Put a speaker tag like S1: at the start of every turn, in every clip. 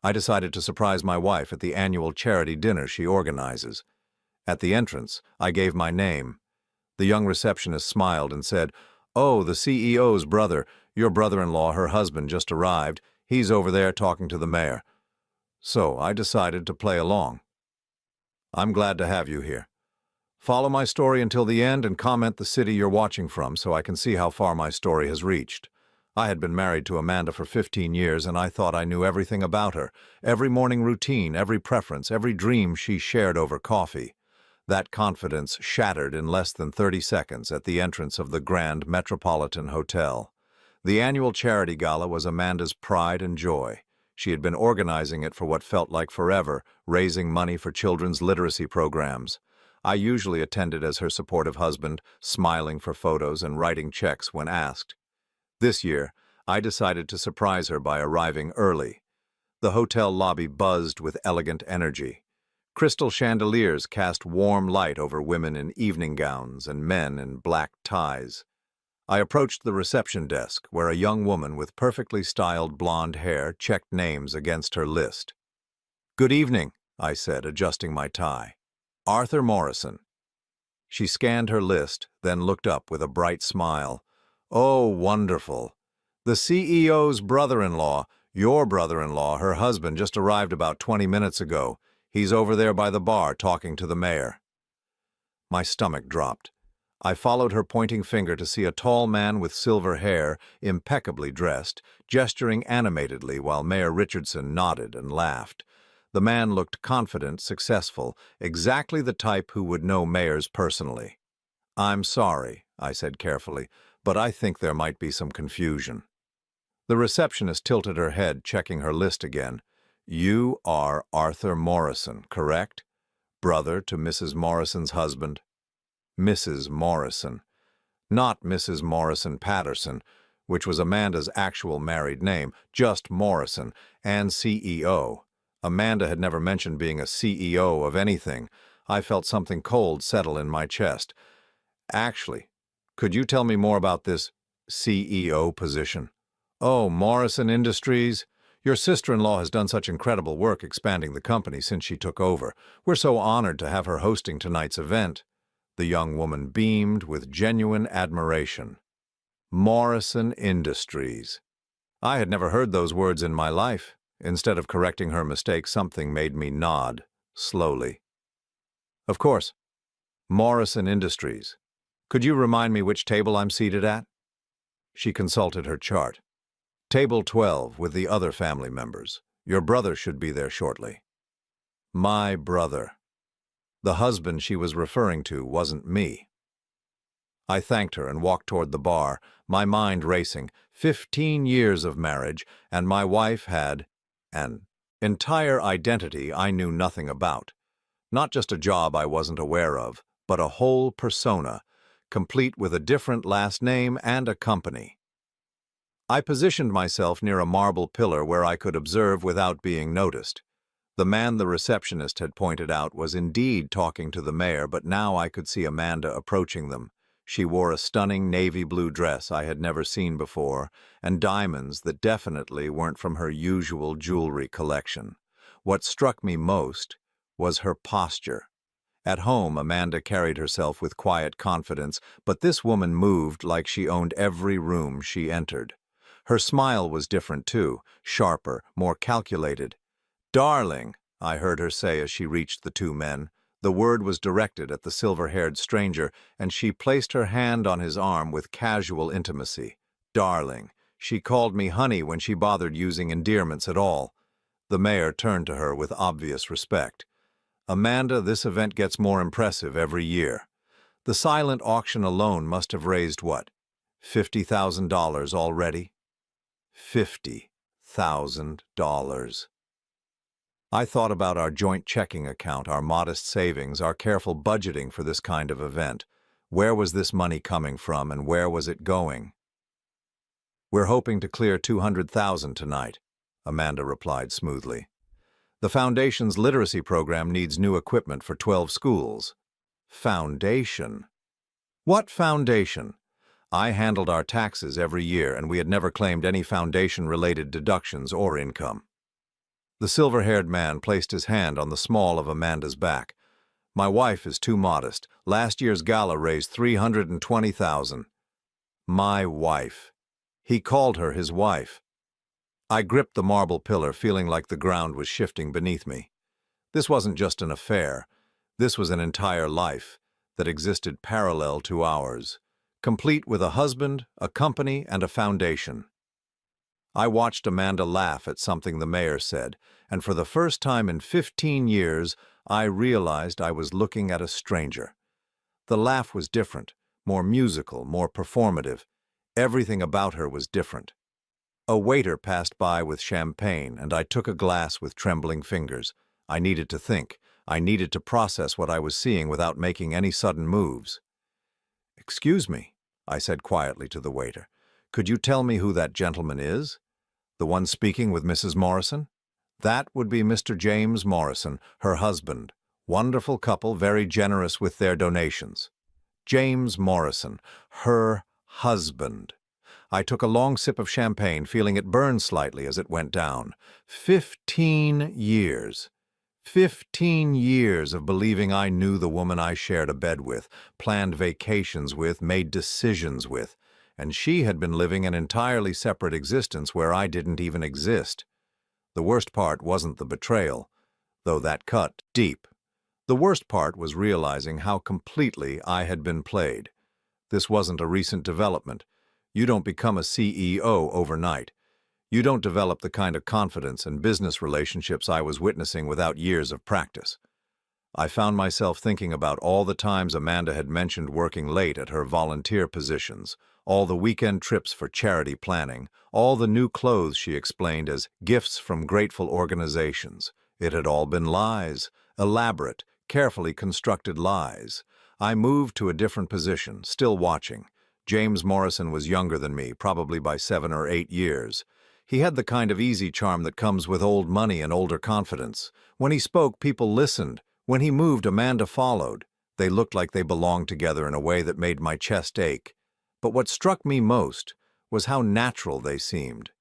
S1: I decided to surprise my wife at the annual charity dinner she organizes. At the entrance, I gave my name. The young receptionist smiled and said, "Oh, the CEO's brother, your brother-in-law, her husband, just arrived. He's over there talking to the mayor." So I decided to play along. "I'm glad to have you here. Follow my story until the end and comment the city you're watching from so I can see how far my story has reached." I had been married to Amanda for 15 years and I thought I knew everything about her, every morning routine, every preference, every dream she shared over coffee. That confidence shattered in less than 30 seconds at the entrance of the Grand Metropolitan Hotel. The annual charity gala was Amanda's pride and joy. She had been organizing it for what felt like forever, raising money for children's literacy programs. I usually attended as her supportive husband, smiling for photos and writing checks when asked. This year, I decided to surprise her by arriving early. The hotel lobby buzzed with elegant energy. Crystal chandeliers cast warm light over women in evening gowns and men in black ties. I approached the reception desk, where a young woman with perfectly styled blonde hair checked names against her list. "Good evening," I said, adjusting my tie. "Arthur Morrison." She scanned her list, then looked up with a bright smile. "Oh, wonderful. The CEO's brother-in-law, your brother-in-law, her husband, just arrived about 20 minutes ago. He's over there by the bar talking to the mayor." My stomach dropped. I followed her pointing finger to see a tall man with silver hair, impeccably dressed, gesturing animatedly while Mayor Richardson nodded and laughed. The man looked confident, successful, exactly the type who would know mayors personally. "I'm sorry," I said carefully, "but I think there might be some confusion." The receptionist tilted her head, checking her list again. "You are Arthur Morrison, correct? Brother to Mrs. Morrison's husband?" Mrs. Morrison. Not Mrs. Morrison Patterson, which was Amanda's actual married name, just Morrison, and CEO. Amanda had never mentioned being a CEO of anything. I felt something cold settle in my chest. "Actually, could you tell me more about this CEO position?" "Oh, Morrison Industries. Your sister-in-law has done such incredible work expanding the company since she took over. We're so honored to have her hosting tonight's event." The young woman beamed with genuine admiration. Morrison Industries. I had never heard those words in my life. Instead of correcting her mistake, something made me nod, slowly. "Of course. Morrison Industries. Could you remind me which table I'm seated at?" She consulted her chart. "Table 12 with the other family members. Your brother should be there shortly." My brother. The husband she was referring to wasn't me. I thanked her and walked toward the bar, my mind racing. 15 years of marriage, and my wife had an entire identity I knew nothing about. Not just a job I wasn't aware of, but a whole persona, complete with a different last name and a company. I positioned myself near a marble pillar where I could observe without being noticed. The man the receptionist had pointed out was indeed talking to the mayor, but now I could see Amanda approaching them. She wore a stunning navy blue dress I had never seen before, and diamonds that definitely weren't from her usual jewelry collection. What struck me most was her posture. At home, Amanda carried herself with quiet confidence, but this woman moved like she owned every room she entered. Her smile was different too, sharper, more calculated. "Darling," I heard her say as she reached the two men. The word was directed at the silver-haired stranger, and she placed her hand on his arm with casual intimacy. "Darling." She called me honey when she bothered using endearments at all. The mayor turned to her with obvious respect. "Amanda, this event gets more impressive every year. The silent auction alone must have raised what? $50,000 already?" $50,000. I thought about our joint checking account, our modest savings, our careful budgeting for this kind of event. Where was this money coming from and where was it going? "We're hoping to clear $200,000 tonight," Amanda replied smoothly. "The Foundation's literacy program needs new equipment for 12 schools." Foundation? What foundation? I handled our taxes every year and we had never claimed any foundation-related deductions or income. The silver-haired man placed his hand on the small of Amanda's back. My wife is too modest. Last year's gala raised $320,000. My wife. He called her his wife. I gripped the marble pillar, feeling like the ground was shifting beneath me. This wasn't just an affair. This was an entire life that existed parallel to ours, complete with a husband, a company, and a foundation. I watched Amanda laugh at something the mayor said, and for the first time in 15 years, I realized I was looking at a stranger. The laugh was different, more musical, more performative. Everything about her was different. A waiter passed by with champagne, and I took a glass with trembling fingers. I needed to think. I needed to process what I was seeing without making any sudden moves. "Excuse me," I said quietly to the waiter. "Could you tell me who that gentleman is? The one speaking with Mrs. Morrison?" "That would be Mr. James Morrison, her husband. Wonderful couple, very generous with their donations." James Morrison, her husband. I took a long sip of champagne, feeling it burn slightly as it went down. 15 years. 15 years of believing I knew the woman I shared a bed with, planned vacations with, made decisions with, and she had been living an entirely separate existence where I didn't even exist. The worst part wasn't the betrayal, though that cut deep. The worst part was realizing how completely I had been played. This wasn't a recent development. You don't become a CEO overnight. You don't develop the kind of confidence and business relationships I was witnessing without years of practice. I found myself thinking about all the times Amanda had mentioned working late at her volunteer positions, all the weekend trips for charity planning, all the new clothes she explained as gifts from grateful organizations. It had all been lies, elaborate, carefully constructed lies. I moved to a different position, still watching. James Morrison was younger than me, probably by 7 or 8 years. He had the kind of easy charm that comes with old money and older confidence. When he spoke, people listened. When he moved, Amanda followed. They looked like they belonged together in a way that made my chest ache. But what struck me most was how natural they seemed.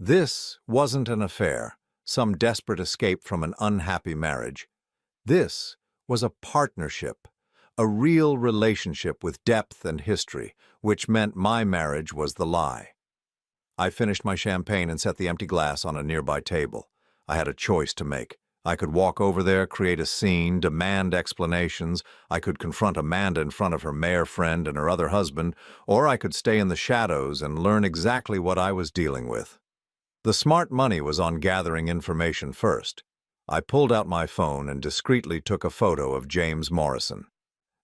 S1: This wasn't an affair, some desperate escape from an unhappy marriage. This was a partnership, a real relationship with depth and history, which meant my marriage was the lie. I finished my champagne and set the empty glass on a nearby table. I had a choice to make. I could walk over there, create a scene, demand explanations. I could confront Amanda in front of her mayor friend and her other husband, or I could stay in the shadows and learn exactly what I was dealing with. The smart money was on gathering information first. I pulled out my phone and discreetly took a photo of James Morrison.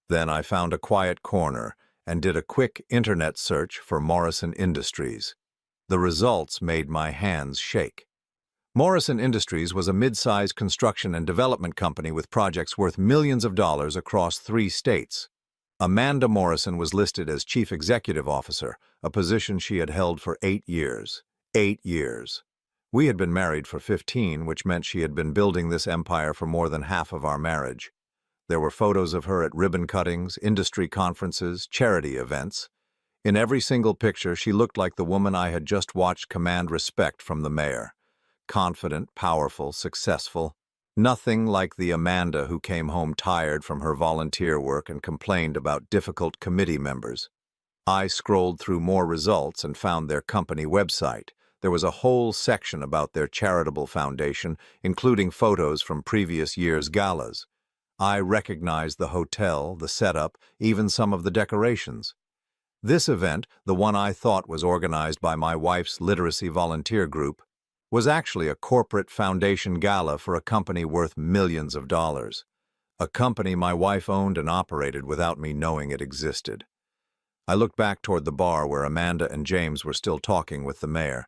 S1: Then I found a quiet corner and did a quick internet search for Morrison Industries. The results made my hands shake. Morrison Industries was a mid-sized construction and development company with projects worth millions of dollars across 3 states. Amanda Morrison was listed as Chief Executive Officer, a position she had held for 8 years. 8 years. We had been married for 15, which meant she had been building this empire for more than half of our marriage. There were photos of her at ribbon cuttings, industry conferences, charity events. In every single picture, she looked like the woman I had just watched command respect from the mayor. Confident, powerful, successful. Nothing like the Amanda who came home tired from her volunteer work and complained about difficult committee members. I scrolled through more results and found their company website. There was a whole section about their charitable foundation, including photos from previous year's galas. I recognized the hotel, the setup, even some of the decorations. This event, the one I thought was organized by my wife's literacy volunteer group, was actually a corporate foundation gala for a company worth millions of dollars. A company my wife owned and operated without me knowing it existed. I looked back toward the bar where Amanda and James were still talking with the mayor.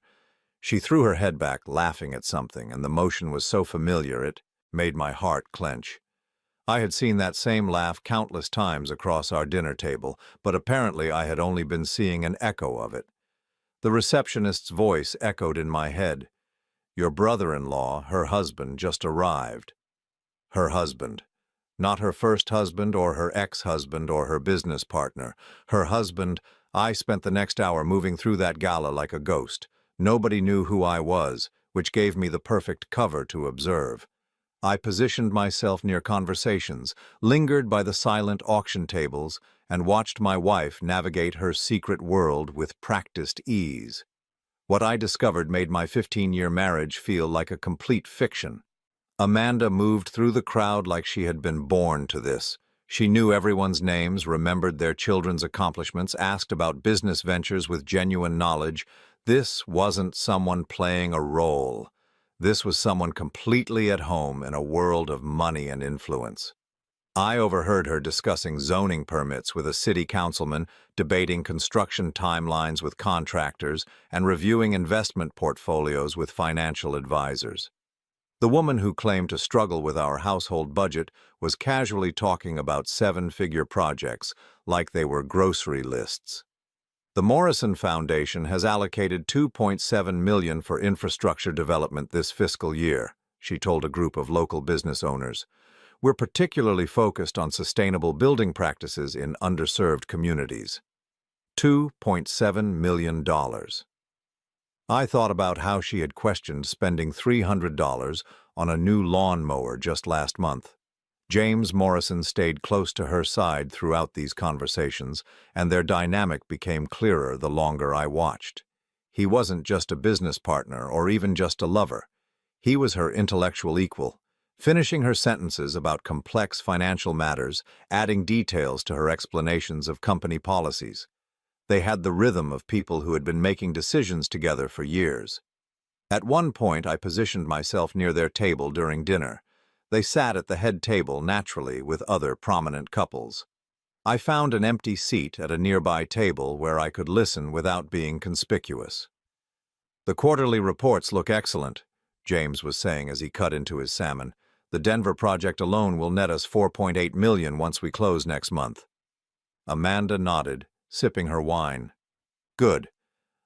S1: She threw her head back, laughing at something, and the motion was so familiar it made my heart clench. I had seen that same laugh countless times across our dinner table, but apparently I had only been seeing an echo of it. The receptionist's voice echoed in my head. Your brother-in-law, her husband, just arrived. Her husband. Not her first husband or her ex-husband or her business partner. Her husband. I spent the next hour moving through that gala like a ghost. Nobody knew who I was. which gave me the perfect cover to observe. I positioned myself near conversations, lingered by the silent auction tables, and watched my wife navigate her secret world with practiced ease. What I discovered made my 15-year marriage feel like a complete fiction. Amanda moved through the crowd like she had been born to this. She knew everyone's names, remembered their children's accomplishments, asked about business ventures with genuine knowledge. This wasn't someone playing a role. This was someone completely at home in a world of money and influence. I overheard her discussing zoning permits with a city councilman, debating construction timelines with contractors, and reviewing investment portfolios with financial advisors. The woman who claimed to struggle with our household budget was casually talking about seven-figure projects like they were grocery lists. The Morrison Foundation has allocated $2.7 million for infrastructure development this fiscal year, she told a group of local business owners. We're particularly focused on sustainable building practices in underserved communities. $2.7 million. I thought about how she had questioned spending $300 on a new lawnmower just last month. James Morrison stayed close to her side throughout these conversations, and their dynamic became clearer the longer I watched. He wasn't just a business partner or even just a lover. He was her intellectual equal, finishing her sentences about complex financial matters, adding details to her explanations of company policies. They had the rhythm of people who had been making decisions together for years. At one point, I positioned myself near their table during dinner. They sat at the head table naturally with other prominent couples. I found an empty seat at a nearby table where I could listen without being conspicuous. "The quarterly reports look excellent," James was saying as he cut into his salmon. "The Denver project alone will net us $4.8 million once we close next month." Amanda nodded, sipping her wine. "Good.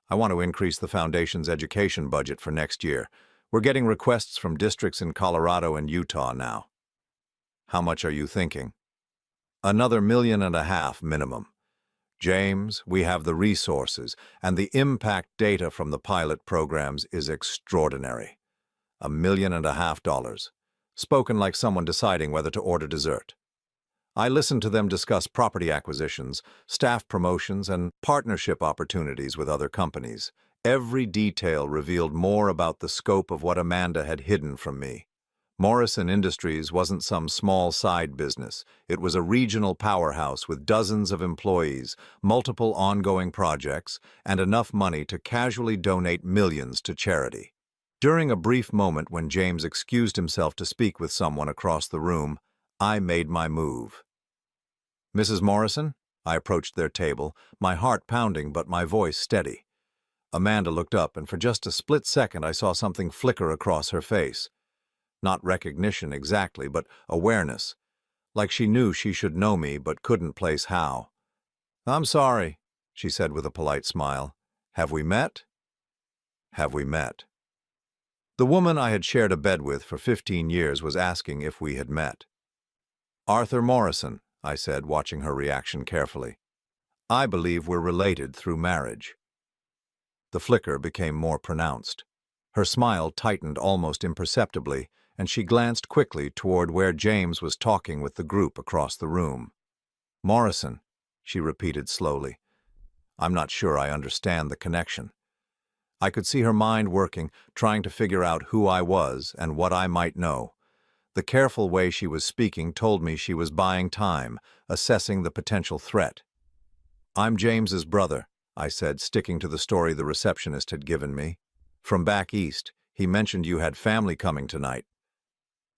S1: I want to increase the foundation's education budget for next year. We're getting requests from districts in Colorado and Utah now." "How much are you thinking?" "Another $1.5 million minimum. James, we have the resources, and the impact data from the pilot programs is extraordinary. $1.5 million. Spoken like someone deciding whether to order dessert. I listened to them discuss property acquisitions, staff promotions, and partnership opportunities with other companies. Every detail revealed more about the scope of what Amanda had hidden from me. Morrison Industries wasn't some small side business. It was a regional powerhouse with dozens of employees, multiple ongoing projects, and enough money to casually donate millions to charity. During a brief moment when James excused himself to speak with someone across the room, I made my move. "Mrs. Morrison?" I approached their table, my heart pounding but my voice steady. Amanda looked up, and for just a split second I saw something flicker across her face. Not recognition exactly, but awareness. Like she knew she should know me but couldn't place how. "I'm sorry," she said with a polite smile. "Have we met?" Have we met? The woman I had shared a bed with for 15 years was asking if we had met. "Arthur Morrison," I said, watching her reaction carefully. "I believe we're related through marriage." The flicker became more pronounced. Her smile tightened almost imperceptibly, and she glanced quickly toward where James was talking with the group across the room. "Morrison," she repeated slowly. "I'm not sure I understand the connection." I could see her mind working, trying to figure out who I was and what I might know. The careful way she was speaking told me she was buying time, assessing the potential threat. "I'm James's brother," I said, sticking to the story the receptionist had given me. "From back east. He mentioned you had family coming tonight."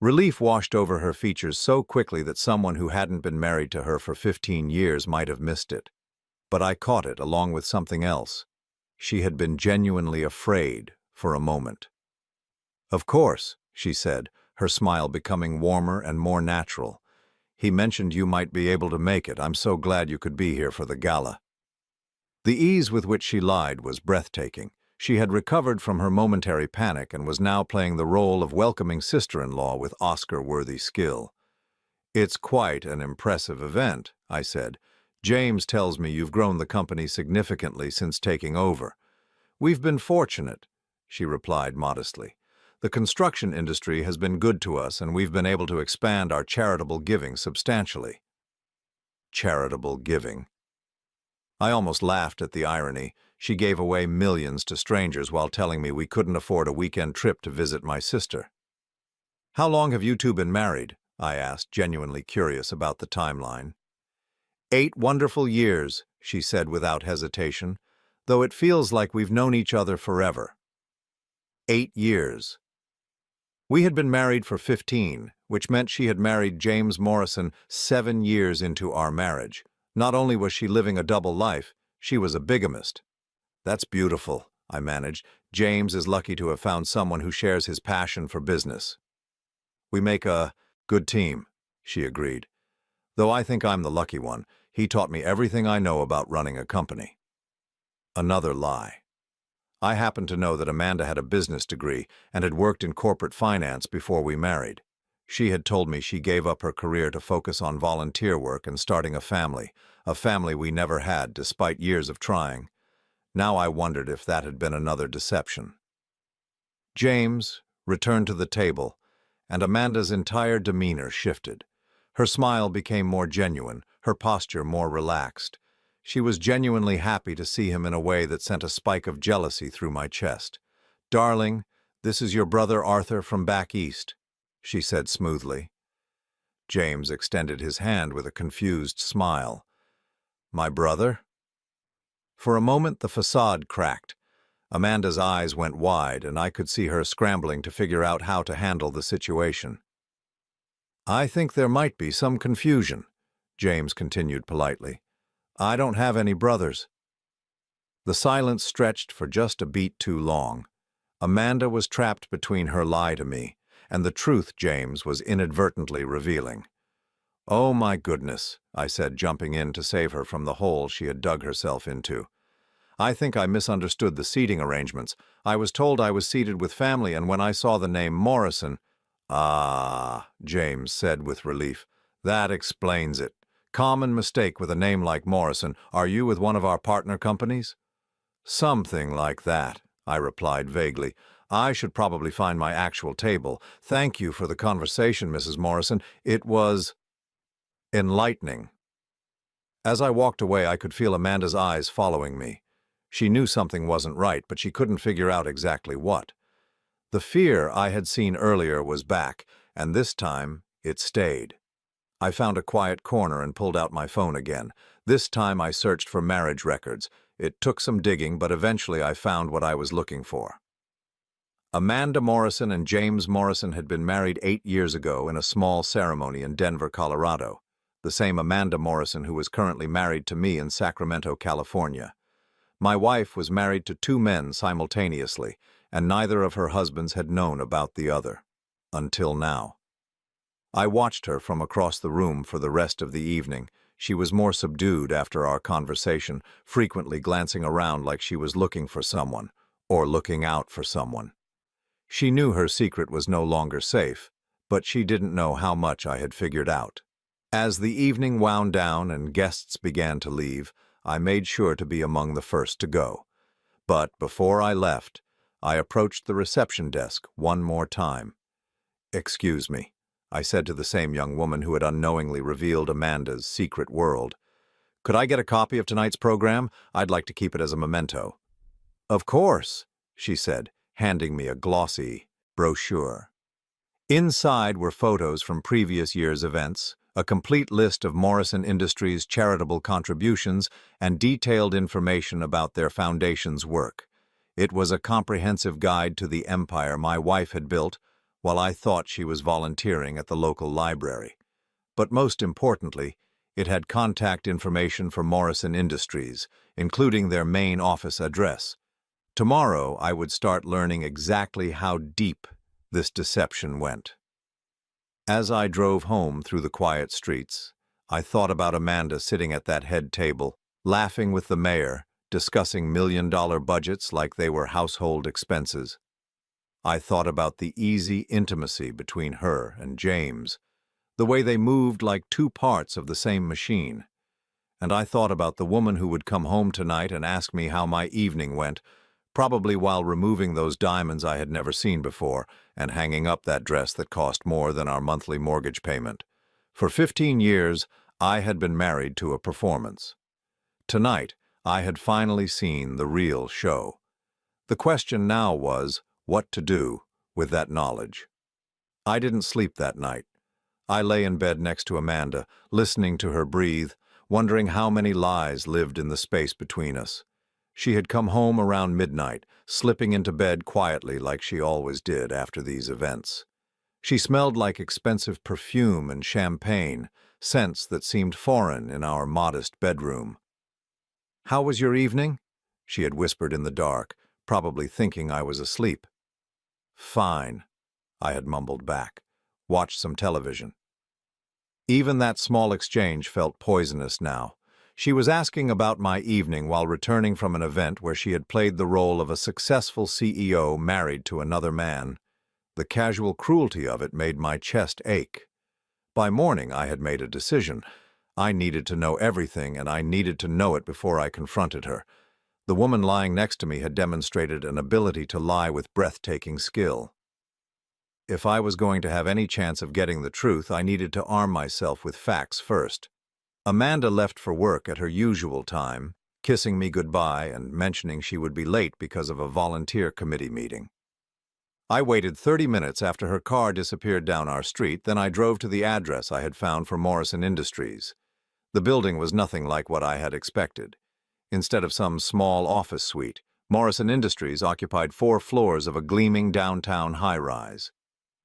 S1: Relief washed over her features so quickly that someone who hadn't been married to her for 15 years might have missed it. But I caught it along with something else. She had been genuinely afraid for a moment. "Of course," she said, her smile becoming warmer and more natural. "He mentioned you might be able to make it. I'm so glad you could be here for the gala." The ease with which she lied was breathtaking. She had recovered from her momentary panic and was now playing the role of welcoming sister-in-law with Oscar-worthy skill. "It's quite an impressive event," I said. "James tells me you've grown the company significantly since taking over." "We've been fortunate," she replied modestly. The construction industry has been good to us, and we've been able to expand our charitable giving substantially. Charitable giving. I almost laughed at the irony. She gave away millions to strangers while telling me we couldn't afford a weekend trip to visit my sister. How long have you two been married? I asked, genuinely curious about the timeline. 8 wonderful years, she said without hesitation, though it feels like we've known each other forever. 8 years. We had been married for 15, which meant she had married James Morrison 7 years into our marriage. Not only was she living a double life, she was a bigamist. That's beautiful, I managed. James is lucky to have found someone who shares his passion for business. We make a good team, she agreed. Though I think I'm the lucky one, he taught me everything I know about running a company. Another lie. I happened to know that Amanda had a business degree and had worked in corporate finance before we married. She had told me she gave up her career to focus on volunteer work and starting a family we never had despite years of trying. Now I wondered if that had been another deception. James returned to the table, and Amanda's entire demeanor shifted. Her smile became more genuine, her posture more relaxed. She was genuinely happy to see him in a way that sent a spike of jealousy through my chest. "Darling, this is your brother Arthur from back east," she said smoothly. James extended his hand with a confused smile. "My brother?" For a moment the facade cracked. Amanda's eyes went wide, and I could see her scrambling to figure out how to handle the situation. "I think there might be some confusion," James continued politely. "I don't have any brothers." The silence stretched for just a beat too long. Amanda was trapped between her lie to me and the truth James was inadvertently revealing. "Oh my goodness," I said, jumping in to save her from the hole she had dug herself into. "I think I misunderstood the seating arrangements. I was told I was seated with family, and when I saw the name Morrison—" "Ah," James said with relief. "That explains it. Common mistake with a name like Morrison. Are you with one of our partner companies?" "Something like that," I replied vaguely. "I should probably find my actual table. Thank you for the conversation, Mrs. Morrison. It was enlightening." As I walked away, I could feel Amanda's eyes following me. She knew something wasn't right, but she couldn't figure out exactly what. The fear I had seen earlier was back, and this time it stayed. I found a quiet corner and pulled out my phone again. This time I searched for marriage records. It took some digging, but eventually I found what I was looking for. Amanda Morrison and James Morrison had been married 8 years ago in a small ceremony in Denver, Colorado. The same Amanda Morrison who was currently married to me in Sacramento, California. My wife was married to 2 men simultaneously, and neither of her husbands had known about the other. Until now. I watched her from across the room for the rest of the evening. She was more subdued after our conversation, frequently glancing around like she was looking for someone, or looking out for someone. She knew her secret was no longer safe, but she didn't know how much I had figured out. As the evening wound down and guests began to leave, I made sure to be among the first to go. But before I left, I approached the reception desk one more time. "Excuse me," I said to the same young woman who had unknowingly revealed Amanda's secret world. "Could I get a copy of tonight's program? I'd like to keep it as a memento." "Of course," she said, handing me a glossy brochure. Inside were photos from previous year's events, a complete list of Morrison Industries' charitable contributions, and detailed information about their foundation's work. It was a comprehensive guide to the empire my wife had built while I thought she was volunteering at the local library. But most importantly, it had contact information for Morrison Industries, including their main office address. Tomorrow, I would start learning exactly how deep this deception went. As I drove home through the quiet streets, I thought about Amanda sitting at that head table, laughing with the mayor, discussing million-dollar budgets like they were household expenses. I thought about the easy intimacy between her and James, the way they moved like 2 parts of the same machine. And I thought about the woman who would come home tonight and ask me how my evening went, probably while removing those diamonds I had never seen before and hanging up that dress that cost more than our monthly mortgage payment. For 15 years, I had been married to a performance. Tonight, I had finally seen the real show. The question now was, what to do with that knowledge. I didn't sleep that night. I lay in bed next to Amanda, listening to her breathe, wondering how many lies lived in the space between us. She had come home around midnight, slipping into bed quietly like she always did after these events. She smelled like expensive perfume and champagne, scents that seemed foreign in our modest bedroom. "How was your evening?" she had whispered in the dark, probably thinking I was asleep. "Fine," I had mumbled back. "Watched some television." Even that small exchange felt poisonous now. She was asking about my evening while returning from an event where she had played the role of a successful CEO married to another man. The casual cruelty of it made my chest ache. By morning, I had made a decision. I needed to know everything, and I needed to know it before I confronted her. The woman lying next to me had demonstrated an ability to lie with breathtaking skill. If I was going to have any chance of getting the truth, I needed to arm myself with facts first. Amanda left for work at her usual time, kissing me goodbye and mentioning she would be late because of a volunteer committee meeting. I waited 30 minutes after her car disappeared down our street, then I drove to the address I had found for Morrison Industries. The building was nothing like what I had expected. Instead of some small office suite, Morrison Industries occupied 4 floors of a gleaming downtown high-rise.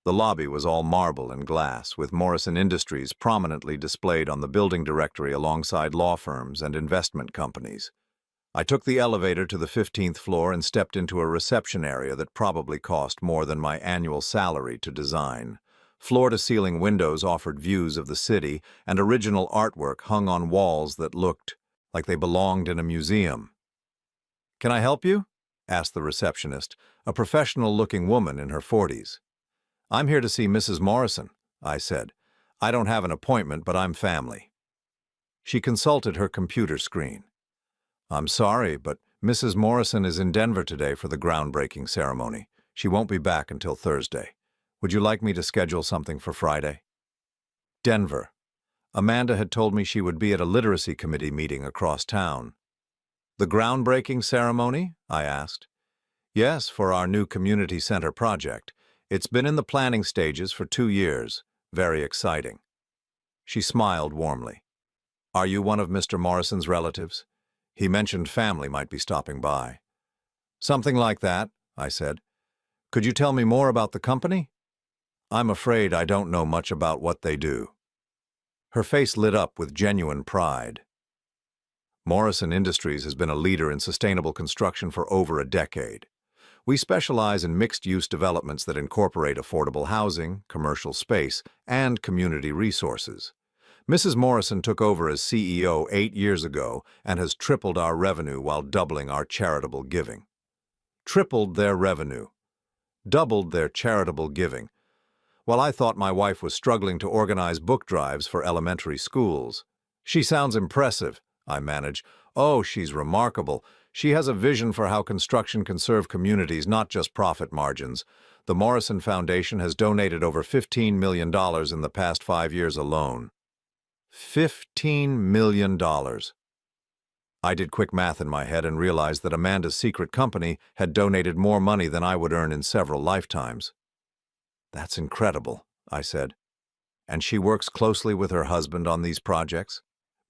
S1: The lobby was all marble and glass, with Morrison Industries prominently displayed on the building directory alongside law firms and investment companies. I took the elevator to the 15th floor and stepped into a reception area that probably cost more than my annual salary to design. Floor-to-ceiling windows offered views of the city, and original artwork hung on walls that looked like they belonged in a museum. "Can I help you?" asked the receptionist, a professional-looking woman in her 40s. "I'm here to see Mrs. Morrison," I said. "I don't have an appointment, but I'm family." She consulted her computer screen. "I'm sorry, but Mrs. Morrison is in Denver today for the groundbreaking ceremony. She won't be back until Thursday. Would you like me to schedule something for Friday?" Denver. Amanda had told me she would be at a literacy committee meeting across town. "The groundbreaking ceremony?" I asked. "Yes, for our new community center project. It's been in the planning stages for 2 years. Very exciting." She smiled warmly. "Are you one of Mr. Morrison's relatives? He mentioned family might be stopping by." "Something like that," I said. "Could you tell me more about the company?" "I'm afraid I don't know much about what they do." Her face lit up with genuine pride. Morrison Industries has been a leader in sustainable construction for over a decade. We specialize in mixed-use developments that incorporate affordable housing, commercial space, and community resources. Mrs. Morrison took over as CEO 8 years ago and has tripled our revenue while doubling our charitable giving. Tripled their revenue. Doubled their charitable giving. While I thought my wife was struggling to organize book drives for elementary schools. "She sounds impressive," I manage. "Oh, she's remarkable. She has a vision for how construction can serve communities, not just profit margins. The Morrison Foundation has donated over $15 million in the past 5 years alone." $15 million. I did quick math in my head and realized that Amanda's secret company had donated more money than I would earn in several lifetimes. "That's incredible," I said. "And she works closely with her husband on these projects?"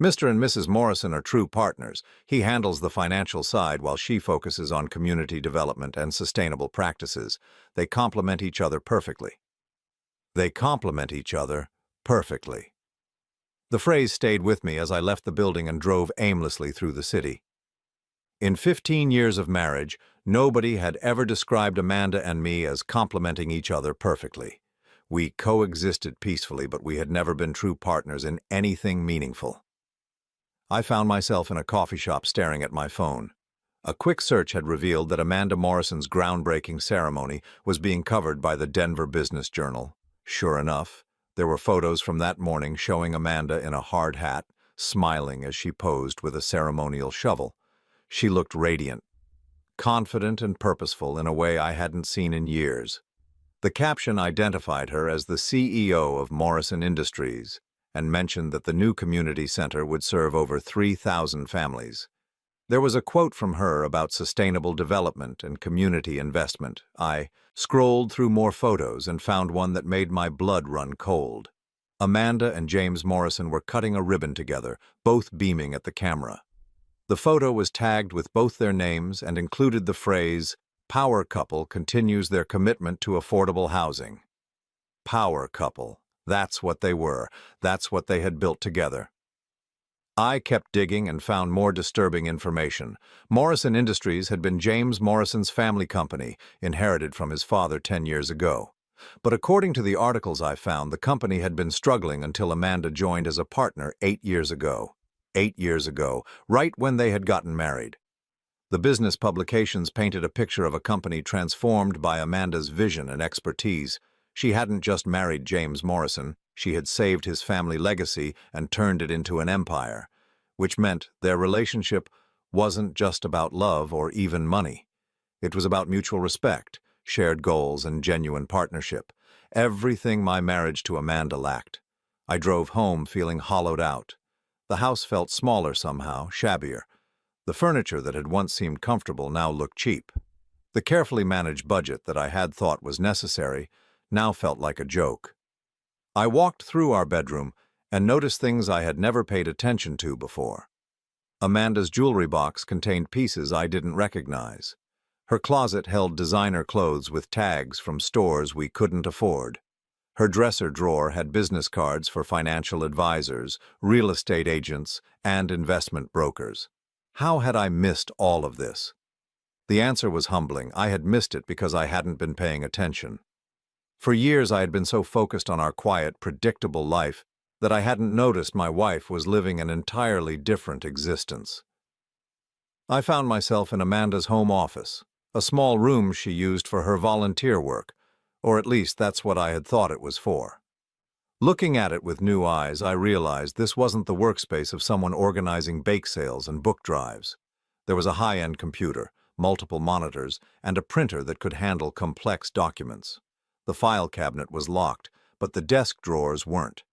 S1: "Mr. and Mrs. Morrison are true partners. He handles the financial side while she focuses on community development and sustainable practices. They complement each other perfectly." They complement each other perfectly. The phrase stayed with me as I left the building and drove aimlessly through the city. In 15 years of marriage, nobody had ever described Amanda and me as complementing each other perfectly. We coexisted peacefully, but we had never been true partners in anything meaningful. I found myself in a coffee shop staring at my phone. A quick search had revealed that Amanda Morrison's groundbreaking ceremony was being covered by the Denver Business Journal. Sure enough, there were photos from that morning showing Amanda in a hard hat, smiling as she posed with a ceremonial shovel. She looked radiant, confident and purposeful in a way I hadn't seen in years. The caption identified her as the CEO of Morrison Industries and mentioned that the new community center would serve over 3,000 families. There was a quote from her about sustainable development and community investment. I scrolled through more photos and found one that made my blood run cold. Amanda and James Morrison were cutting a ribbon together, both beaming at the camera. The photo was tagged with both their names and included the phrase, "Power couple continues their commitment to affordable housing." Power couple. That's what they were. That's what they had built together. I kept digging and found more disturbing information. Morrison Industries had been James Morrison's family company, inherited from his father 10 years ago. But according to the articles I found, the company had been struggling until Amanda joined as a partner 8 years ago. 8 years ago, right when they had gotten married. The business publications painted a picture of a company transformed by Amanda's vision and expertise. She hadn't just married James Morrison, she had saved his family legacy and turned it into an empire, which meant their relationship wasn't just about love or even money. It was about mutual respect, shared goals, and genuine partnership. Everything my marriage to Amanda lacked. I drove home feeling hollowed out. The house felt smaller somehow, shabbier. The furniture that had once seemed comfortable now looked cheap. The carefully managed budget that I had thought was necessary now felt like a joke. I walked through our bedroom and noticed things I had never paid attention to before. Amanda's jewelry box contained pieces I didn't recognize. Her closet held designer clothes with tags from stores we couldn't afford. Her dresser drawer had business cards for financial advisors, real estate agents, and investment brokers. How had I missed all of this? The answer was humbling. I had missed it because I hadn't been paying attention. For years I had been so focused on our quiet, predictable life that I hadn't noticed my wife was living an entirely different existence. I found myself in Amanda's home office, a small room she used for her volunteer work, or at least that's what I had thought it was for. Looking at it with new eyes, I realized this wasn't the workspace of someone organizing bake sales and book drives. There was a high-end computer, multiple monitors, and a printer that could handle complex documents. The file cabinet was locked, but the desk drawers weren't.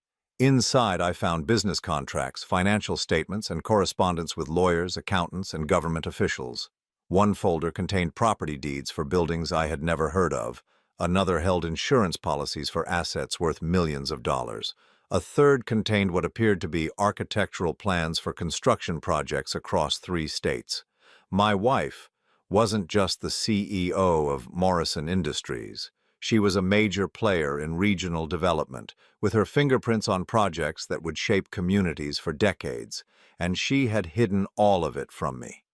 S1: Inside, I found business contracts, financial statements, and correspondence with lawyers, accountants, and government officials. One folder contained property deeds for buildings I had never heard of. Another held insurance policies for assets worth millions of dollars. A third contained what appeared to be architectural plans for construction projects across 3 states. My wife wasn't just the CEO of Morrison Industries. She was a major player in regional development, with her fingerprints on projects that would shape communities for decades, and she had hidden all of it from me.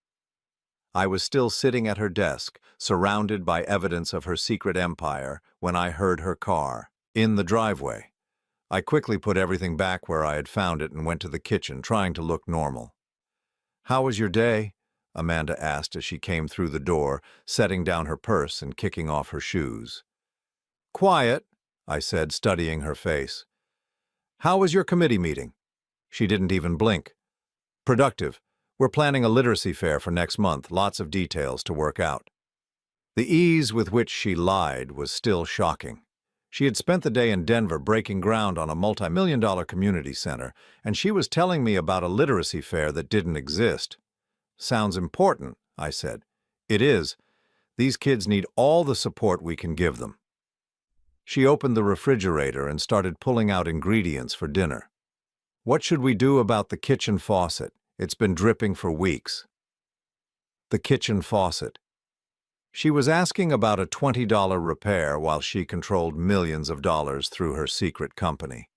S1: I was still sitting at her desk, surrounded by evidence of her secret empire, when I heard her car, in the driveway. I quickly put everything back where I had found it and went to the kitchen, trying to look normal. "How was your day?" Amanda asked as she came through the door, setting down her purse and kicking off her shoes. "Quiet," I said, studying her face. "How was your committee meeting?" She didn't even blink. "Productive. We're planning a literacy fair for next month, lots of details to work out." The ease with which she lied was still shocking. She had spent the day in Denver breaking ground on a multi-million-dollar community center, and she was telling me about a literacy fair that didn't exist. "Sounds important," I said. "It is. These kids need all the support we can give them." She opened the refrigerator and started pulling out ingredients for dinner. "What should we do about the kitchen faucet? It's been dripping for weeks." The kitchen faucet. She was asking about a $20 repair while she controlled millions of dollars through her secret company.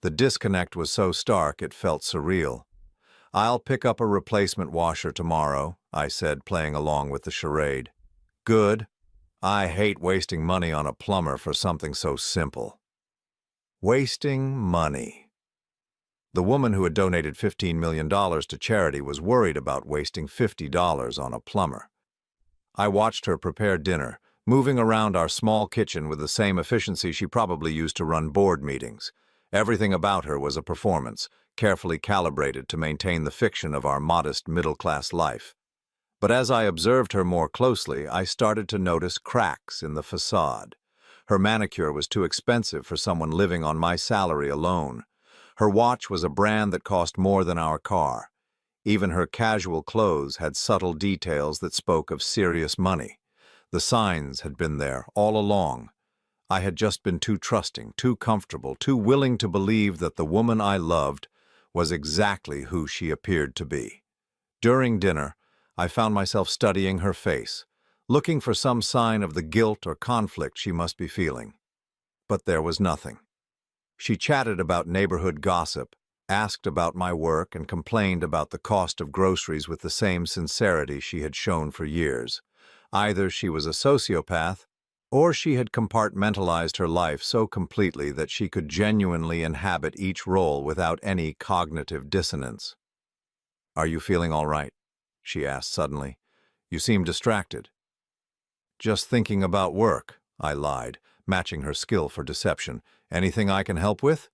S1: The disconnect was so stark it felt surreal. "I'll pick up a replacement washer tomorrow," I said, playing along with the charade. "Good. I hate wasting money on a plumber for something so simple." Wasting money. The woman who had donated $15 million to charity was worried about wasting $50 on a plumber. I watched her prepare dinner, moving around our small kitchen with the same efficiency she probably used to run board meetings. Everything about her was a performance, carefully calibrated to maintain the fiction of our modest middle-class life. But as I observed her more closely, I started to notice cracks in the facade. Her manicure was too expensive for someone living on my salary alone. Her watch was a brand that cost more than our car. Even her casual clothes had subtle details that spoke of serious money. The signs had been there all along. I had just been too trusting, too comfortable, too willing to believe that the woman I loved was exactly who she appeared to be. During dinner, I found myself studying her face, looking for some sign of the guilt or conflict she must be feeling. But there was nothing. She chatted about neighborhood gossip, asked about my work, and complained about the cost of groceries with the same sincerity she had shown for years. Either she was a sociopath, or she had compartmentalized her life so completely that she could genuinely inhabit each role without any cognitive dissonance. "Are you feeling all right?" she asked suddenly. "You seem distracted." "Just thinking about work," I lied, matching her skill for deception. "Anything I can help with?"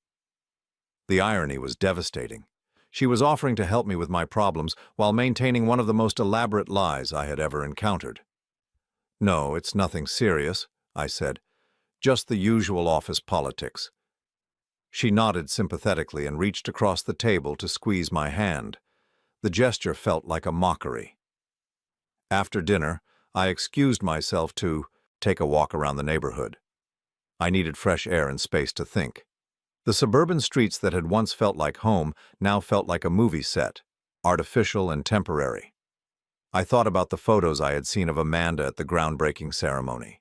S1: The irony was devastating. She was offering to help me with my problems while maintaining one of the most elaborate lies I had ever encountered. "No, it's nothing serious," I said. "Just the usual office politics." She nodded sympathetically and reached across the table to squeeze my hand. The gesture felt like a mockery. After dinner, I excused myself to take a walk around the neighborhood. I needed fresh air and space to think. The suburban streets that had once felt like home now felt like a movie set, artificial and temporary. I thought about the photos I had seen of Amanda at the groundbreaking ceremony.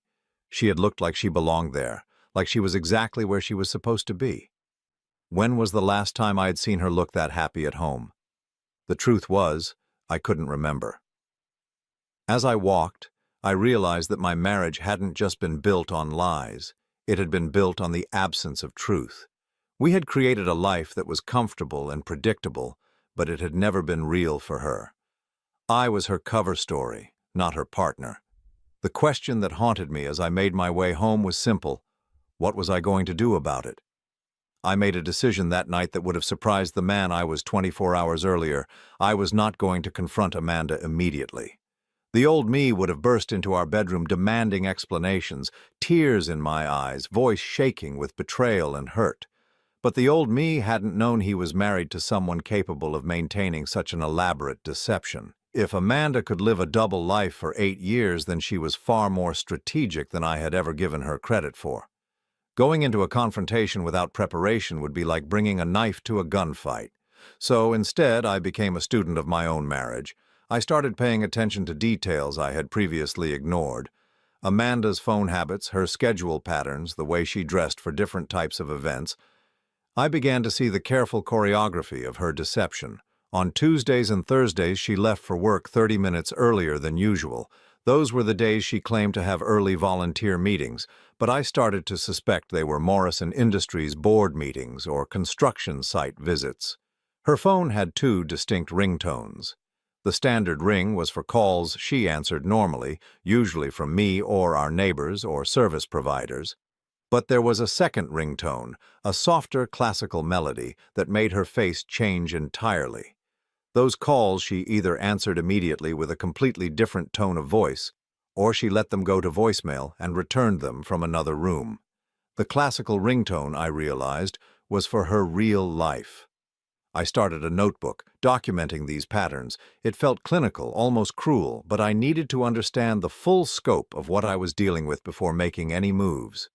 S1: She had looked like she belonged there, like she was exactly where she was supposed to be. When was the last time I had seen her look that happy at home? The truth was, I couldn't remember. As I walked, I realized that my marriage hadn't just been built on lies. It had been built on the absence of truth. We had created a life that was comfortable and predictable, but it had never been real for her. I was her cover story, not her partner. The question that haunted me as I made my way home was simple. What was I going to do about it? I made a decision that night that would have surprised the man I was 24 hours earlier. I was not going to confront Amanda immediately. The old me would have burst into our bedroom demanding explanations, tears in my eyes, voice shaking with betrayal and hurt. But the old me hadn't known he was married to someone capable of maintaining such an elaborate deception. If Amanda could live a double life for 8 years, then she was far more strategic than I had ever given her credit for. Going into a confrontation without preparation would be like bringing a knife to a gunfight. So instead, I became a student of my own marriage. I started paying attention to details I had previously ignored. Amanda's phone habits, her schedule patterns, the way she dressed for different types of events. I began to see the careful choreography of her deception. On Tuesdays and Thursdays, she left for work 30 minutes earlier than usual. Those were the days she claimed to have early volunteer meetings, but I started to suspect they were Morrison Industries board meetings or construction site visits. Her phone had 2 distinct ringtones. The standard ring was for calls she answered normally, usually from me or our neighbors or service providers. But there was a second ringtone, a softer classical melody that made her face change entirely. Those calls she either answered immediately with a completely different tone of voice, or she let them go to voicemail and returned them from another room. The classical ringtone, I realized, was for her real life. I started a notebook, documenting these patterns. It felt clinical, almost cruel, but I needed to understand the full scope of what I was dealing with before making any moves.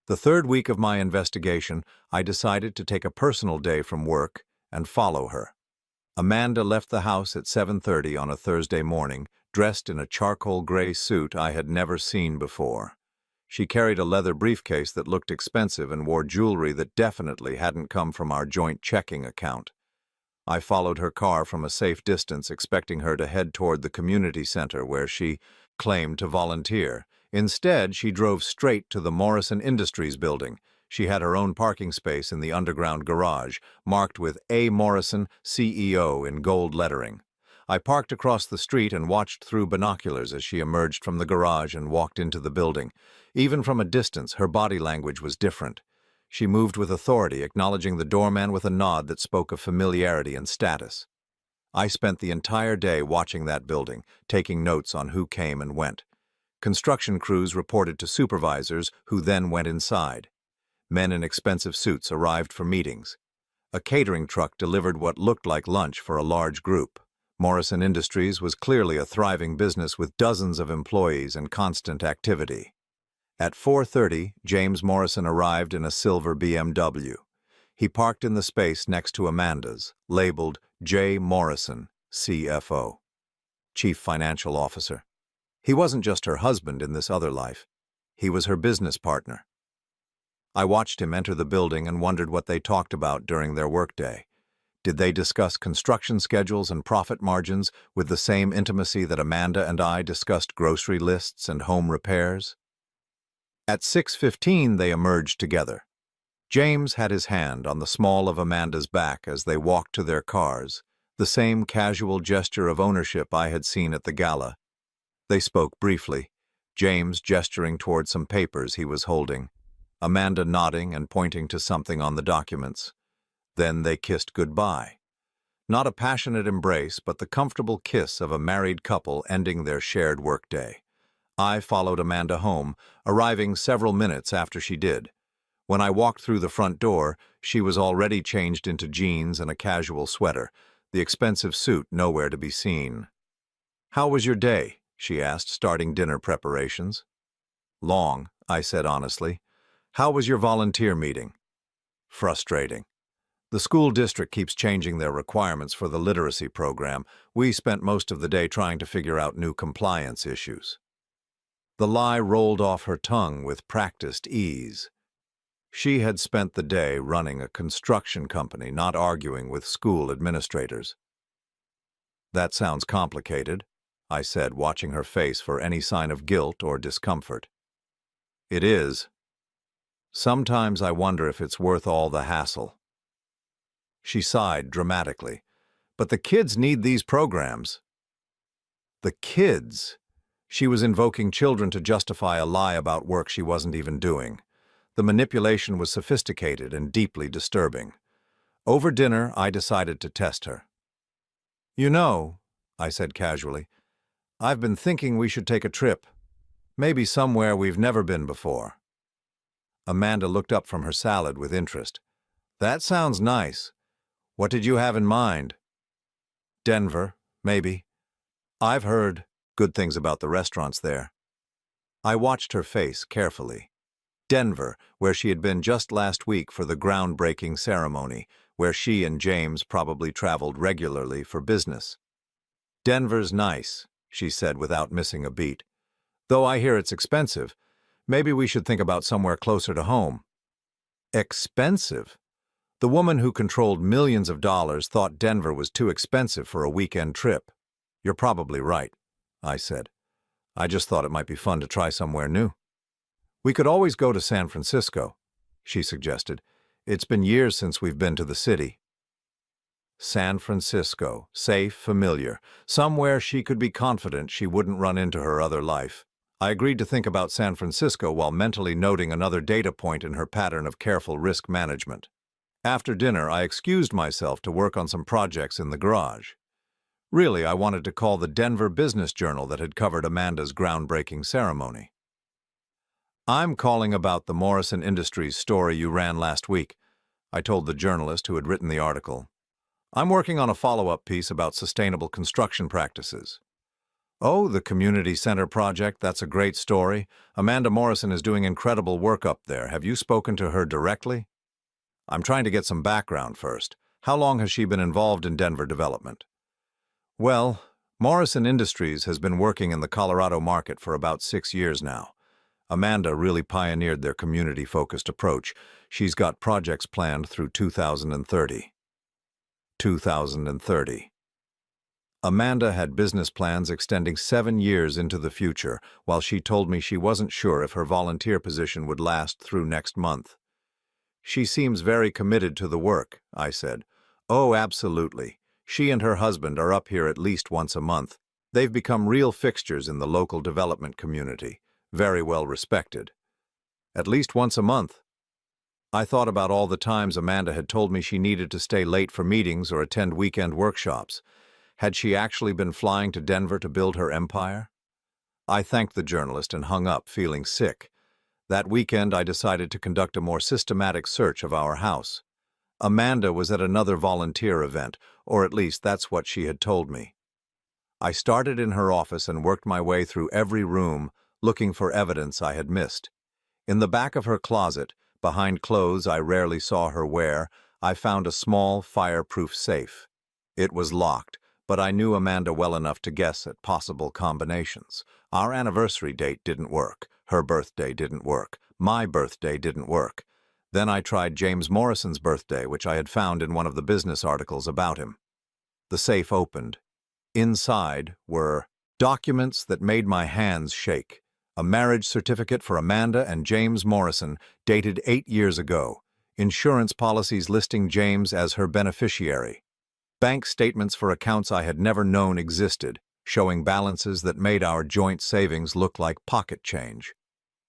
S1: The 3rd week of my investigation, I decided to take a personal day from work and follow her. Amanda left the house at 7:30 on a Thursday morning, dressed in a charcoal gray suit I had never seen before. She carried a leather briefcase that looked expensive and wore jewelry that definitely hadn't come from our joint checking account. I followed her car from a safe distance, expecting her to head toward the community center where she claimed to volunteer. Instead, she drove straight to the Morrison Industries building. She had her own parking space in the underground garage, marked with A. Morrison, CEO in gold lettering. I parked across the street and watched through binoculars as she emerged from the garage and walked into the building. Even from a distance, her body language was different. She moved with authority, acknowledging the doorman with a nod that spoke of familiarity and status. I spent the entire day watching that building, taking notes on who came and went. Construction crews reported to supervisors who then went inside. Men in expensive suits arrived for meetings. A catering truck delivered what looked like lunch for a large group. Morrison Industries was clearly a thriving business with dozens of employees and constant activity. At 4:30, James Morrison arrived in a silver BMW. He parked in the space next to Amanda's, labeled J. Morrison, CFO, Chief Financial Officer. He wasn't just her husband in this other life. He was her business partner. I watched him enter the building and wondered what they talked about during their workday. Did they discuss construction schedules and profit margins with the same intimacy that Amanda and I discussed grocery lists and home repairs? At 6:15, they emerged together. James had his hand on the small of Amanda's back as they walked to their cars, the same casual gesture of ownership I had seen at the gala. They spoke briefly, James gesturing toward some papers he was holding, Amanda nodding and pointing to something on the documents. Then they kissed goodbye. Not a passionate embrace, but the comfortable kiss of a married couple ending their shared workday. I followed Amanda home, arriving several minutes after she did. When I walked through the front door, she was already changed into jeans and a casual sweater, the expensive suit nowhere to be seen. "How was your day?" she asked, starting dinner preparations. "Long," I said honestly. "How was your volunteer meeting?" "Frustrating. The school district keeps changing their requirements for the literacy program. We spent most of the day trying to figure out new compliance issues." The lie rolled off her tongue with practiced ease. She had spent the day running a construction company, not arguing with school administrators. "That sounds complicated," I said, watching her face for any sign of guilt or discomfort. "It is. Sometimes I wonder if it's worth all the hassle." She sighed dramatically. "But the kids need these programs." The kids? She was invoking children to justify a lie about work she wasn't even doing. The manipulation was sophisticated and deeply disturbing. Over dinner, I decided to test her. "You know," I said casually, "I've been thinking we should take a trip. Maybe somewhere we've never been before." Amanda looked up from her salad with interest. "That sounds nice. What did you have in mind?" "Denver, maybe. I've heard good things about the restaurants there." I watched her face carefully. Denver, where she had been just last week for the groundbreaking ceremony, where she and James probably traveled regularly for business. "Denver's nice," she said without missing a beat. "Though I hear it's expensive. Maybe we should think about somewhere closer to home." Expensive? The woman who controlled millions of dollars thought Denver was too expensive for a weekend trip. "You're probably right," I said. "I just thought it might be fun to try somewhere new." "We could always go to San Francisco," she suggested. "It's been years since we've been to the city." San Francisco, safe, familiar, somewhere she could be confident she wouldn't run into her other life. I agreed to think about San Francisco while mentally noting another data point in her pattern of careful risk management. After dinner, I excused myself to work on some projects in the garage. Really, I wanted to call the Denver Business Journal that had covered Amanda's groundbreaking ceremony. "I'm calling about the Morrison Industries story you ran last week," I told the journalist who had written the article. "I'm working on a follow-up piece about sustainable construction practices." "Oh, the community center project, that's a great story. Amanda Morrison is doing incredible work up there. Have you spoken to her directly?" "I'm trying to get some background first. How long has she been involved in Denver development?" "Well, Morrison Industries has been working in the Colorado market for about 6 years now. Amanda really pioneered their community-focused approach. She's got projects planned through 2030. 2030. Amanda had business plans extending 7 years into the future, while she told me she wasn't sure if her volunteer position would last through next month. "She seems very committed to the work," I said. "Oh, absolutely. She and her husband are up here at least once a month. They've become real fixtures in the local development community, very well respected." "At least once a month?" I thought about all the times Amanda had told me she needed to stay late for meetings or attend weekend workshops. Had she actually been flying to Denver to build her empire? I thanked the journalist and hung up, feeling sick. That weekend, I decided to conduct a more systematic search of our house. Amanda was at another volunteer event, or at least that's what she had told me. I started in her office and worked my way through every room, looking for evidence I had missed. In the back of her closet, behind clothes I rarely saw her wear, I found a small, fireproof safe. It was locked, but I knew Amanda well enough to guess at possible combinations. Our anniversary date didn't work. Her birthday didn't work. My birthday didn't work. Then I tried James Morrison's birthday, which I had found in one of the business articles about him. The safe opened. Inside were documents that made my hands shake. A marriage certificate for Amanda and James Morrison, dated 8 years ago. Insurance policies listing James as her beneficiary. Bank statements for accounts I had never known existed, showing balances that made our joint savings look like pocket change.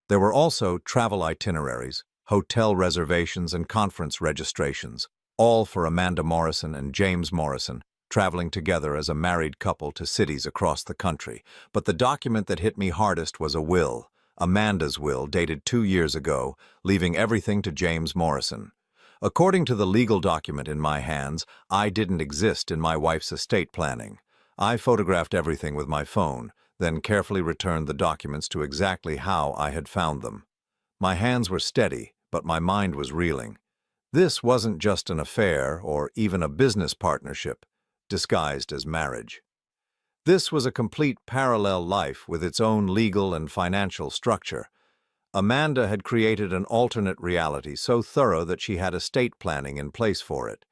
S1: There were also travel itineraries, hotel reservations, and conference registrations, all for Amanda Morrison and James Morrison, traveling together as a married couple to cities across the country. But the document that hit me hardest was a will, Amanda's will, dated 2 years ago, leaving everything to James Morrison. According to the legal document in my hands, I didn't exist in my wife's estate planning. I photographed everything with my phone, then carefully returned the documents to exactly how I had found them. My hands were steady, but my mind was reeling. This wasn't just an affair or even a business partnership, disguised as marriage. This was a complete parallel life with its own legal and financial structure. Amanda had created an alternate reality so thorough that she had estate planning in place for it.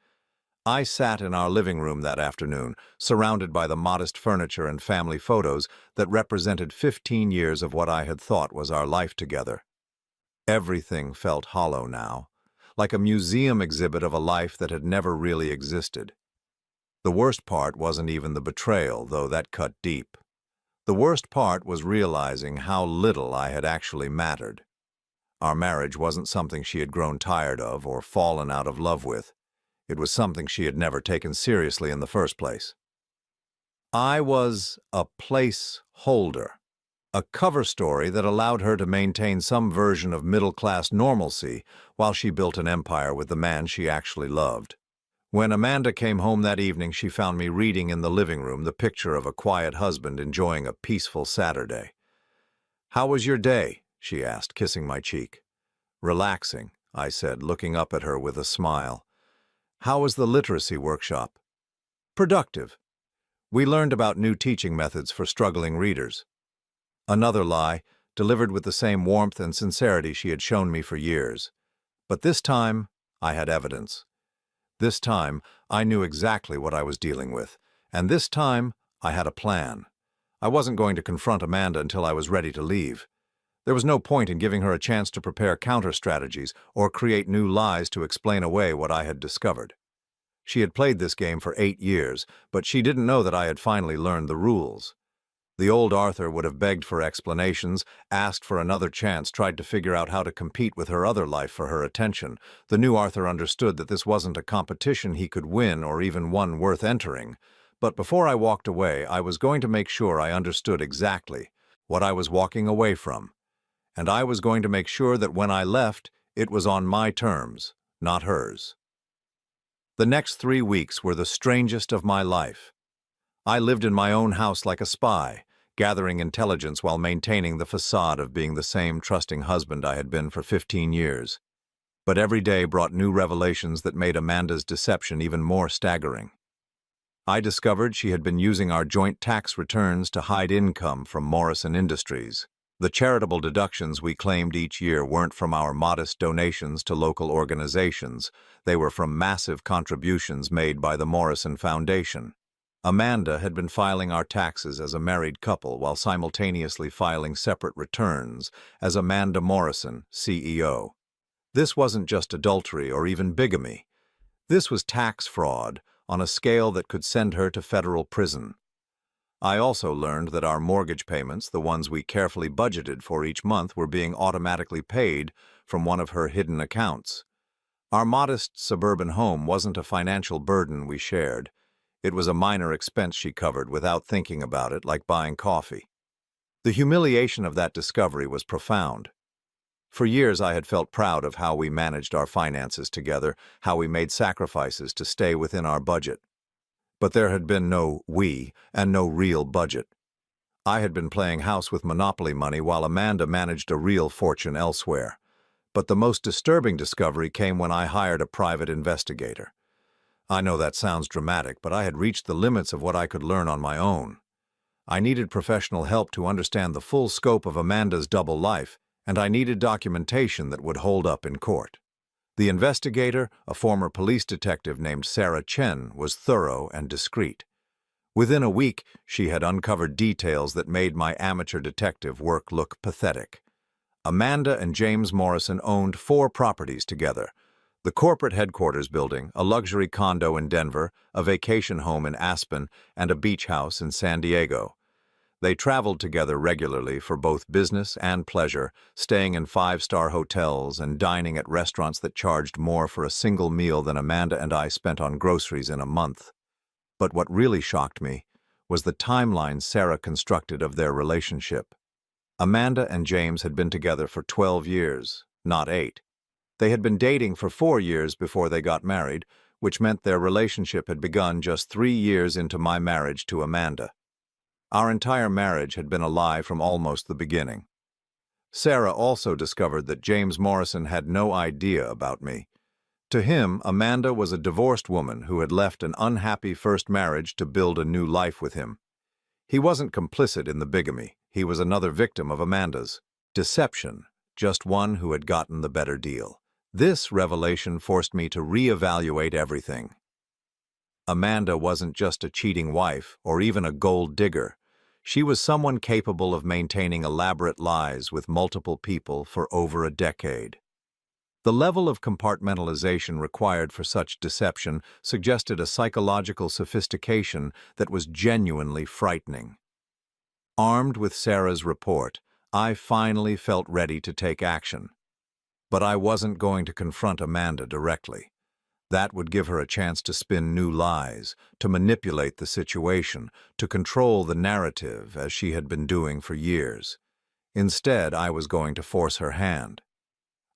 S1: I sat in our living room that afternoon, surrounded by the modest furniture and family photos that represented 15 years of what I had thought was our life together. Everything felt hollow now, like a museum exhibit of a life that had never really existed. The worst part wasn't even the betrayal, though that cut deep. The worst part was realizing how little I had actually mattered. Our marriage wasn't something she had grown tired of or fallen out of love with. It was something she had never taken seriously in the first place. I was a placeholder, a cover story that allowed her to maintain some version of middle-class normalcy while she built an empire with the man she actually loved. When Amanda came home that evening, she found me reading in the living room the picture of a quiet husband enjoying a peaceful Saturday. "How was your day?" she asked, kissing my cheek. "Relaxing," I said, looking up at her with a smile. "How was the literacy workshop?" "Productive. We learned about new teaching methods for struggling readers." Another lie, delivered with the same warmth and sincerity she had shown me for years. But this time, I had evidence. This time, I knew exactly what I was dealing with, and this time, I had a plan. I wasn't going to confront Amanda until I was ready to leave. There was no point in giving her a chance to prepare counter-strategies or create new lies to explain away what I had discovered. She had played this game for 8 years, but she didn't know that I had finally learned the rules. The old Arthur would have begged for explanations, asked for another chance, tried to figure out how to compete with her other life for her attention. The new Arthur understood that this wasn't a competition he could win or even one worth entering. But before I walked away, I was going to make sure I understood exactly what I was walking away from. And I was going to make sure that when I left, it was on my terms, not hers. The next 3 weeks were the strangest of my life. I lived in my own house like a spy, gathering intelligence while maintaining the facade of being the same trusting husband I had been for 15 years. But every day brought new revelations that made Amanda's deception even more staggering. I discovered she had been using our joint tax returns to hide income from Morrison Industries. The charitable deductions we claimed each year weren't from our modest donations to local organizations. They were from massive contributions made by the Morrison Foundation. Amanda had been filing our taxes as a married couple while simultaneously filing separate returns as Amanda Morrison, CEO. This wasn't just adultery or even bigamy. This was tax fraud on a scale that could send her to federal prison. I also learned that our mortgage payments, the ones we carefully budgeted for each month, were being automatically paid from one of her hidden accounts. Our modest suburban home wasn't a financial burden we shared. It was a minor expense she covered without thinking about it, like buying coffee. The humiliation of that discovery was profound. For years I had felt proud of how we managed our finances together, how we made sacrifices to stay within our budget. But there had been no we and no real budget. I had been playing house with monopoly money while Amanda managed a real fortune elsewhere. But the most disturbing discovery came when I hired a private investigator. I know that sounds dramatic, but I had reached the limits of what I could learn on my own. I needed professional help to understand the full scope of Amanda's double life, and I needed documentation that would hold up in court. The investigator, a former police detective named Sarah Chen, was thorough and discreet. Within a week, she had uncovered details that made my amateur detective work look pathetic. Amanda and James Morrison owned 4 properties together: the corporate headquarters building, a luxury condo in Denver, a vacation home in Aspen, and a beach house in San Diego. They traveled together regularly for both business and pleasure, staying in 5-star hotels and dining at restaurants that charged more for a single meal than Amanda and I spent on groceries in a month. But what really shocked me was the timeline Sarah constructed of their relationship. Amanda and James had been together for 12 years, not 8. They had been dating for 4 years before they got married, which meant their relationship had begun just 3 years into my marriage to Amanda. Our entire marriage had been a lie from almost the beginning. Sarah also discovered that James Morrison had no idea about me. To him, Amanda was a divorced woman who had left an unhappy first marriage to build a new life with him. He wasn't complicit in the bigamy. He was another victim of Amanda's deception, just one who had gotten the better deal. This revelation forced me to reevaluate everything. Amanda wasn't just a cheating wife or even a gold digger. She was someone capable of maintaining elaborate lies with multiple people for over a decade. The level of compartmentalization required for such deception suggested a psychological sophistication that was genuinely frightening. Armed with Sarah's report, I finally felt ready to take action. But I wasn't going to confront Amanda directly. That would give her a chance to spin new lies, to manipulate the situation, to control the narrative as she had been doing for years. Instead, I was going to force her hand.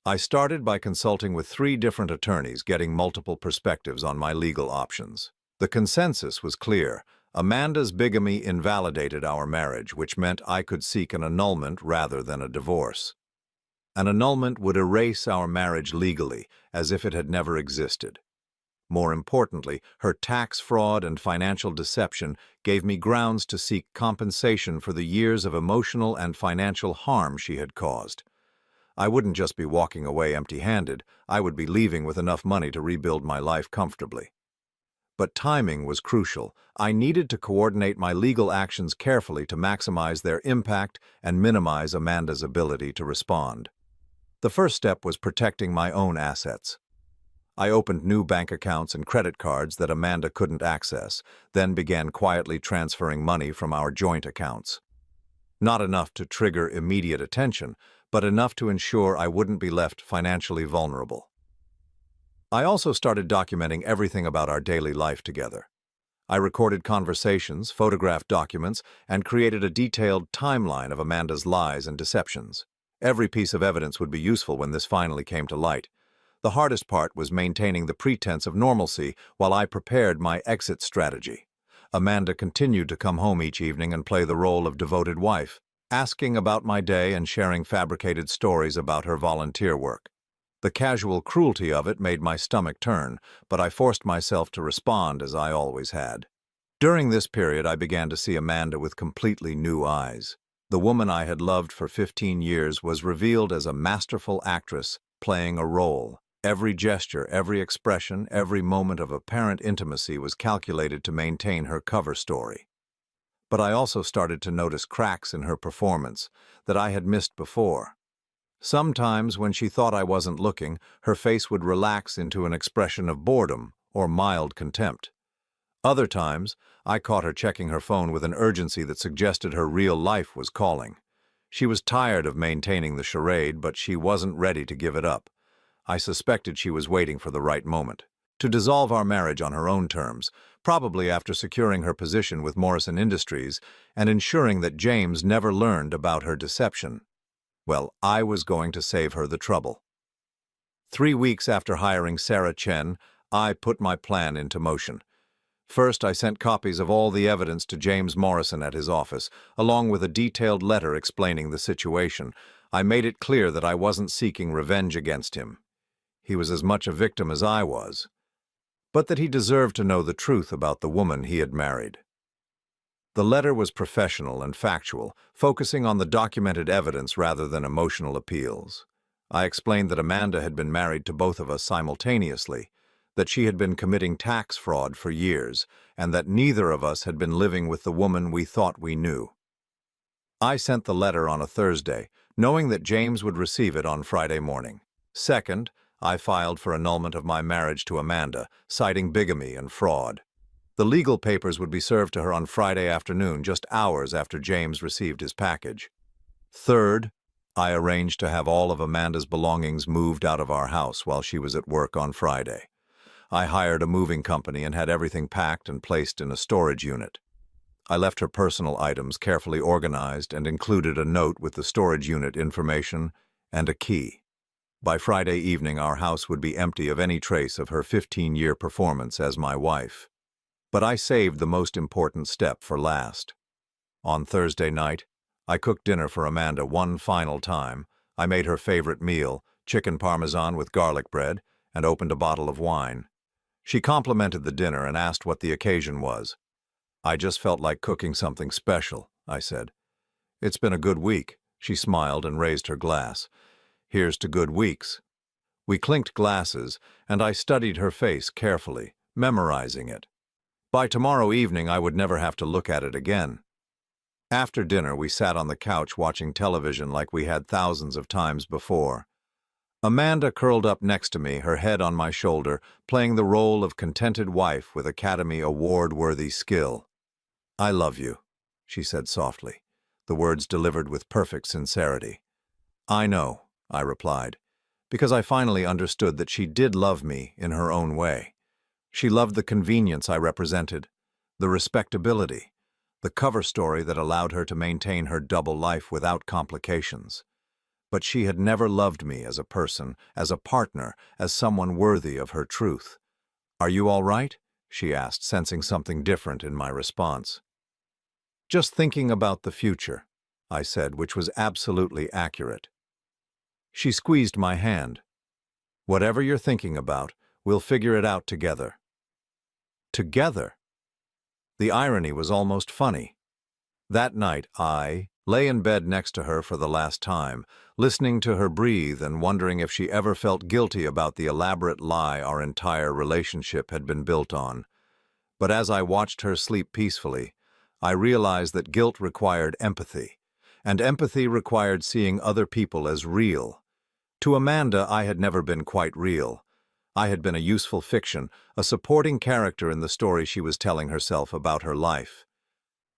S1: I started by consulting with 3 different attorneys, getting multiple perspectives on my legal options. The consensus was clear. Amanda's bigamy invalidated our marriage, which meant I could seek an annulment rather than a divorce. An annulment would erase our marriage legally, as if it had never existed. More importantly, her tax fraud and financial deception gave me grounds to seek compensation for the years of emotional and financial harm she had caused. I wouldn't just be walking away empty-handed, I would be leaving with enough money to rebuild my life comfortably. But timing was crucial. I needed to coordinate my legal actions carefully to maximize their impact and minimize Amanda's ability to respond. The first step was protecting my own assets. I opened new bank accounts and credit cards that Amanda couldn't access, then began quietly transferring money from our joint accounts. Not enough to trigger immediate attention, but enough to ensure I wouldn't be left financially vulnerable. I also started documenting everything about our daily life together. I recorded conversations, photographed documents, and created a detailed timeline of Amanda's lies and deceptions. Every piece of evidence would be useful when this finally came to light. The hardest part was maintaining the pretense of normalcy while I prepared my exit strategy. Amanda continued to come home each evening and play the role of devoted wife, asking about my day and sharing fabricated stories about her volunteer work. The casual cruelty of it made my stomach turn, but I forced myself to respond as I always had. During this period, I began to see Amanda with completely new eyes. The woman I had loved for 15 years was revealed as a masterful actress playing a role. Every gesture, every expression, every moment of apparent intimacy was calculated to maintain her cover story. But I also started to notice cracks in her performance that I had missed before. Sometimes, when she thought I wasn't looking, her face would relax into an expression of boredom or mild contempt. Other times, I caught her checking her phone with an urgency that suggested her real life was calling. She was tired of maintaining the charade, but she wasn't ready to give it up. I suspected she was waiting for the right moment. to dissolve our marriage on her own terms, probably after securing her position with Morrison Industries and ensuring that James never learned about her deception. Well, I was going to save her the trouble. 3 weeks after hiring Sarah Chen, I put my plan into motion. First, I sent copies of all the evidence to James Morrison at his office, along with a detailed letter explaining the situation. I made it clear that I wasn't seeking revenge against him. He was as much a victim as I was, but that he deserved to know the truth about the woman he had married. The letter was professional and factual, focusing on the documented evidence rather than emotional appeals. I explained that Amanda had been married to both of us simultaneously, that she had been committing tax fraud for years, and that neither of us had been living with the woman we thought we knew. I sent the letter on a Thursday, knowing that James would receive it on Friday morning. Second, I filed for annulment of my marriage to Amanda, citing bigamy and fraud. The legal papers would be served to her on Friday afternoon, just hours after James received his package. Third, I arranged to have all of Amanda's belongings moved out of our house while she was at work on Friday. I hired a moving company and had everything packed and placed in a storage unit. I left her personal items carefully organized and included a note with the storage unit information and a key. By Friday evening, our house would be empty of any trace of her 15-year performance as my wife. But I saved the most important step for last. On Thursday night, I cooked dinner for Amanda one final time. I made her favorite meal, chicken parmesan with garlic bread, and opened a bottle of wine. She complimented the dinner and asked what the occasion was. I just felt like cooking something special, I said. It's been a good week. She smiled and raised her glass. Here's to good weeks. We clinked glasses, and I studied her face carefully, memorizing it. By tomorrow evening, I would never have to look at it again. After dinner, we sat on the couch watching television like we had thousands of times before. Amanda curled up next to me, her head on my shoulder, playing the role of contented wife with Academy Award-worthy skill. "I love you," she said softly, the words delivered with perfect sincerity. "I know," I replied, because I finally understood that she did love me in her own way. She loved the convenience I represented, the respectability, the cover story that allowed her to maintain her double life without complications. But she had never loved me as a person, as a partner, as someone worthy of her truth. "Are you all right?" she asked, sensing something different in my response. "Just thinking about the future," I said, which was absolutely accurate. She squeezed my hand. "Whatever you're thinking about, we'll figure it out together." Together? The irony was almost funny. That night, I lay in bed next to her for the last time, listening to her breathe and wondering if she ever felt guilty about the elaborate lie our entire relationship had been built on. But as I watched her sleep peacefully, I realized that guilt required empathy, and empathy required seeing other people as real. To Amanda, I had never been quite real. I had been a useful fiction, a supporting character in the story she was telling herself about her life.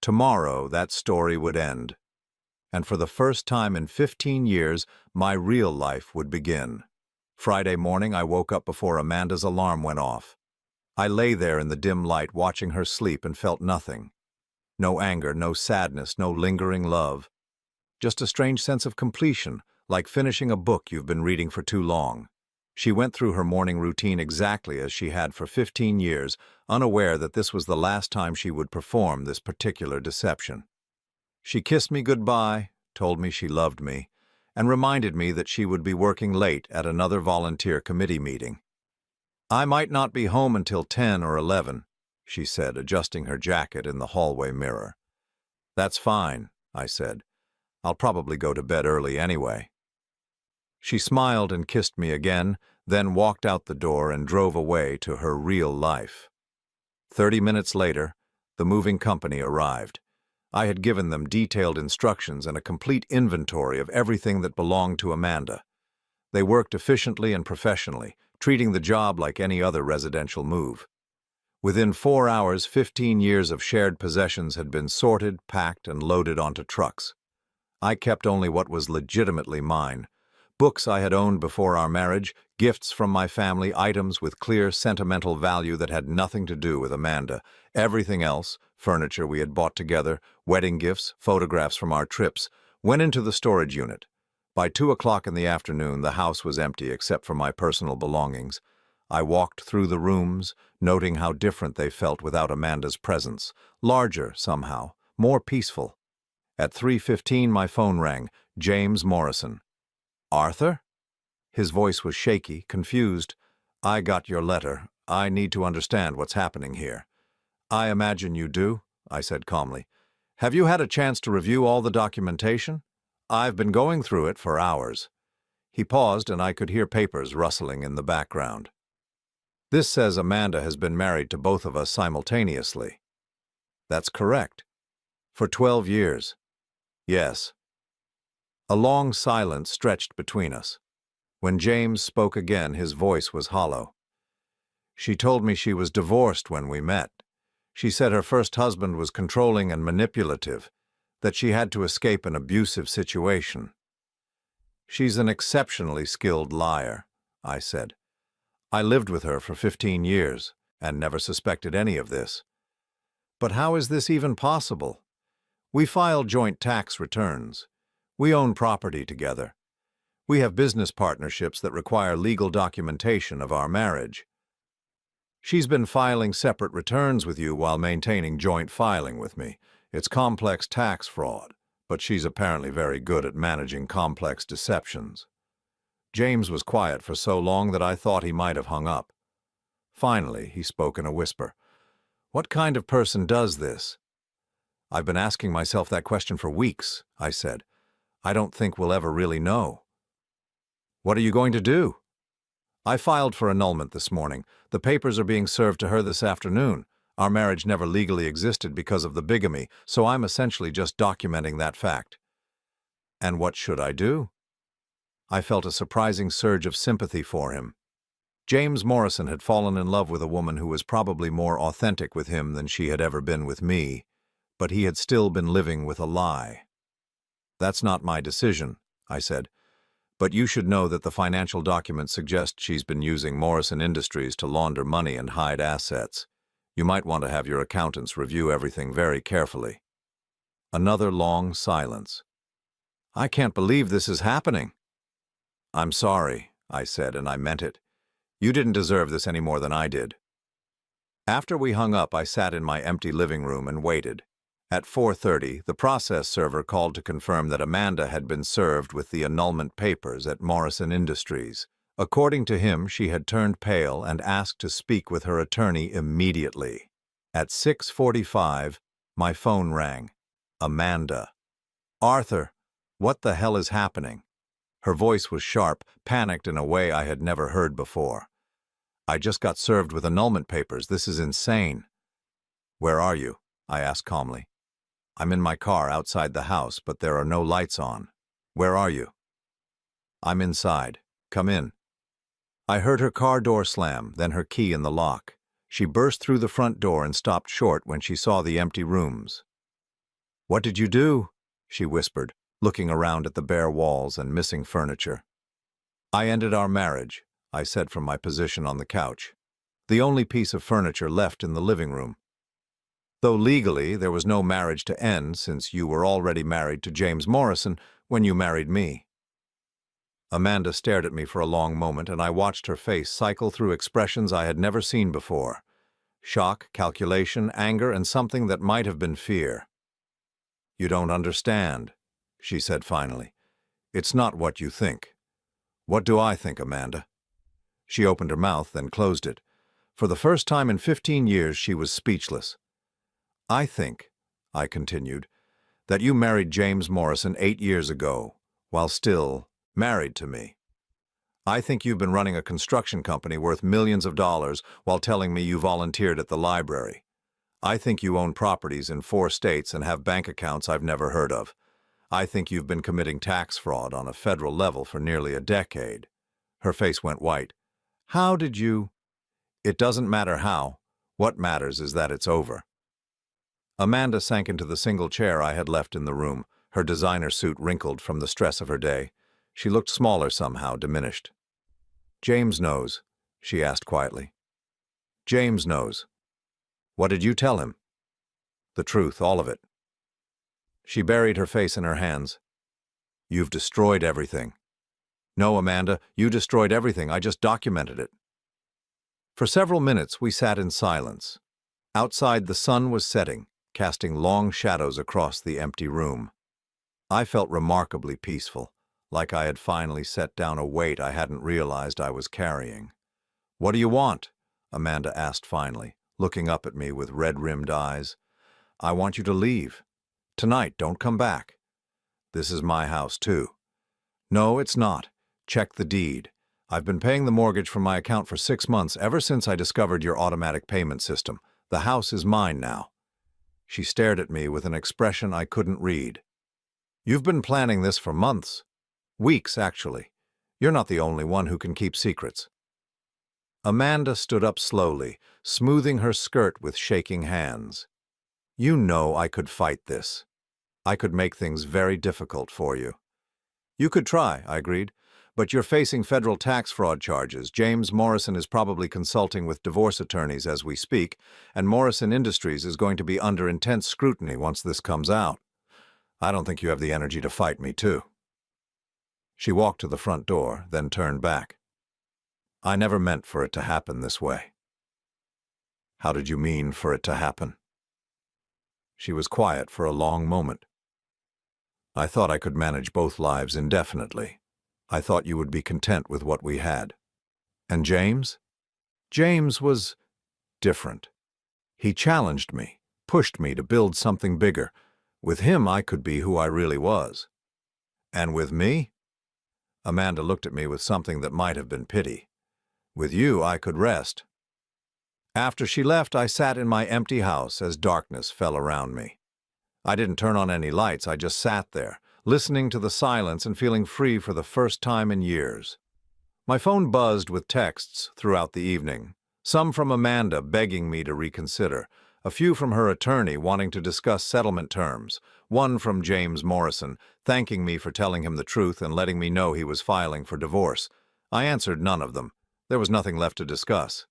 S1: Tomorrow, that story would end. And for the first time in 15 years, my real life would begin. Friday morning, I woke up before Amanda's alarm went off. I lay there in the dim light watching her sleep and felt nothing. No anger, no sadness, no lingering love. Just a strange sense of completion, like finishing a book you've been reading for too long. She went through her morning routine exactly as she had for 15 years, unaware that this was the last time she would perform this particular deception. She kissed me goodbye, told me she loved me, and reminded me that she would be working late at another volunteer committee meeting. "I might not be home until 10 or 11, she said, adjusting her jacket in the hallway mirror. "That's fine," I said. "I'll probably go to bed early anyway." She smiled and kissed me again, then walked out the door and drove away to her real life. 30 minutes later, the moving company arrived. I had given them detailed instructions and a complete inventory of everything that belonged to Amanda. They worked efficiently and professionally, treating the job like any other residential move. Within 4 hours, 15 years of shared possessions had been sorted, packed, and loaded onto trucks. I kept only what was legitimately mine: books I had owned before our marriage, Gifts from my family, items with clear sentimental value that had nothing to do with Amanda. Everything else, furniture we had bought together, wedding gifts, photographs from our trips, went into the storage unit. By 2 o'clock in the afternoon, the house was empty except for my personal belongings. I walked through the rooms, noting how different they felt without Amanda's presence. Larger, somehow. More peaceful. At 3:15, my phone rang. James Morrison. Arthur? His voice was shaky, confused. I got your letter. I need to understand what's happening here. I imagine you do, I said calmly. Have you had a chance to review all the documentation? I've been going through it for hours. He paused, and I could hear papers rustling in the background. This says Amanda has been married to both of us simultaneously. That's correct. For 12 years. Yes. A long silence stretched between us. When James spoke again, his voice was hollow. She told me she was divorced when we met. She said her first husband was controlling and manipulative, that she had to escape an abusive situation. She's an exceptionally skilled liar, I said. I lived with her for 15 years and never suspected any of this. But how is this even possible? We file joint tax returns. We own property together. We have business partnerships that require legal documentation of our marriage. She's been filing separate returns with you while maintaining joint filing with me. It's complex tax fraud, but she's apparently very good at managing complex deceptions. James was quiet for so long that I thought he might have hung up. Finally, he spoke in a whisper. What kind of person does this? I've been asking myself that question for weeks, I said. I don't think we'll ever really know. What are you going to do? I filed for annulment this morning. The papers are being served to her this afternoon. Our marriage never legally existed because of the bigamy, so I'm essentially just documenting that fact. And what should I do? I felt a surprising surge of sympathy for him. James Morrison had fallen in love with a woman who was probably more authentic with him than she had ever been with me, but he had still been living with a lie. That's not my decision, I said. But you should know that the financial documents suggest she's been using Morrison Industries to launder money and hide assets. You might want to have your accountants review everything very carefully. Another long silence. I can't believe this is happening. I'm sorry, I said, and I meant it. You didn't deserve this any more than I did. After we hung up, I sat in my empty living room and waited. At 4:30, the process server called to confirm that Amanda had been served with the annulment papers at Morrison Industries. According to him, she had turned pale and asked to speak with her attorney immediately. At 6:45, my phone rang. Amanda. Arthur, what the hell is happening? Her voice was sharp, panicked in a way I had never heard before. I just got served with annulment papers. This is insane. Where are you? I asked calmly. I'm in my car outside the house, but there are no lights on. Where are you? I'm inside. Come in. I heard her car door slam, then her key in the lock. She burst through the front door and stopped short when she saw the empty rooms. What did you do? She whispered, looking around at the bare walls and missing furniture. I ended our marriage, I said from my position on the couch. The only piece of furniture left in the living room. Though legally there was no marriage to end since you were already married to James Morrison when you married me. Amanda stared at me for a long moment, and I watched her face cycle through expressions I had never seen before. Shock, calculation, anger, and something that might have been fear. You don't understand, she said finally. It's not what you think. What do I think, Amanda? She opened her mouth, then closed it. For the first time in 15 years, she was speechless. I think, I continued, that you married James Morrison 8 years ago, while still married to me. I think you've been running a construction company worth millions of dollars while telling me you volunteered at the library. I think you own properties in 4 states and have bank accounts I've never heard of. I think you've been committing tax fraud on a federal level for nearly a decade. Her face went white. How did you? It doesn't matter how. What matters is that it's over. Amanda sank into the single chair I had left in the room, her designer suit wrinkled from the stress of her day. She looked smaller somehow, diminished. James knows, she asked quietly. James knows. What did you tell him? The truth, all of it. She buried her face in her hands. You've destroyed everything. No, Amanda, you destroyed everything. I just documented it. For several minutes, we sat in silence. Outside, the sun was setting, casting long shadows across the empty room. I felt remarkably peaceful, like I had finally set down a weight I hadn't realized I was carrying. What do you want? Amanda asked finally, looking up at me with red-rimmed eyes. I want you to leave. Tonight, don't come back. This is my house, too. No, it's not. Check the deed. I've been paying the mortgage from my account for 6 months, ever since I discovered your automatic payment system. The house is mine now. She stared at me with an expression I couldn't read. You've been planning this for months. Weeks, actually. You're not the only one who can keep secrets. Amanda stood up slowly, smoothing her skirt with shaking hands. You know I could fight this. I could make things very difficult for you. You could try, I agreed, but you're facing federal tax fraud charges. James Morrison is probably consulting with divorce attorneys as we speak, and Morrison Industries is going to be under intense scrutiny once this comes out. I don't think you have the energy to fight me, too. She walked to the front door, then turned back. I never meant for it to happen this way. How did you mean for it to happen? She was quiet for a long moment. I thought I could manage both lives indefinitely. I thought you would be content with what we had. And James? James was different. He challenged me, pushed me to build something bigger. With him, I could be who I really was. And with me? Amanda looked at me with something that might have been pity. With you, I could rest. After she left, I sat in my empty house as darkness fell around me. I didn't turn on any lights, I just sat there, listening to the silence and feeling free for the first time in years. My phone buzzed with texts throughout the evening, some from Amanda begging me to reconsider, a few from her attorney wanting to discuss settlement terms, one from James Morrison, thanking me for telling him the truth and letting me know he was filing for divorce. I answered none of them. There was nothing left to discuss.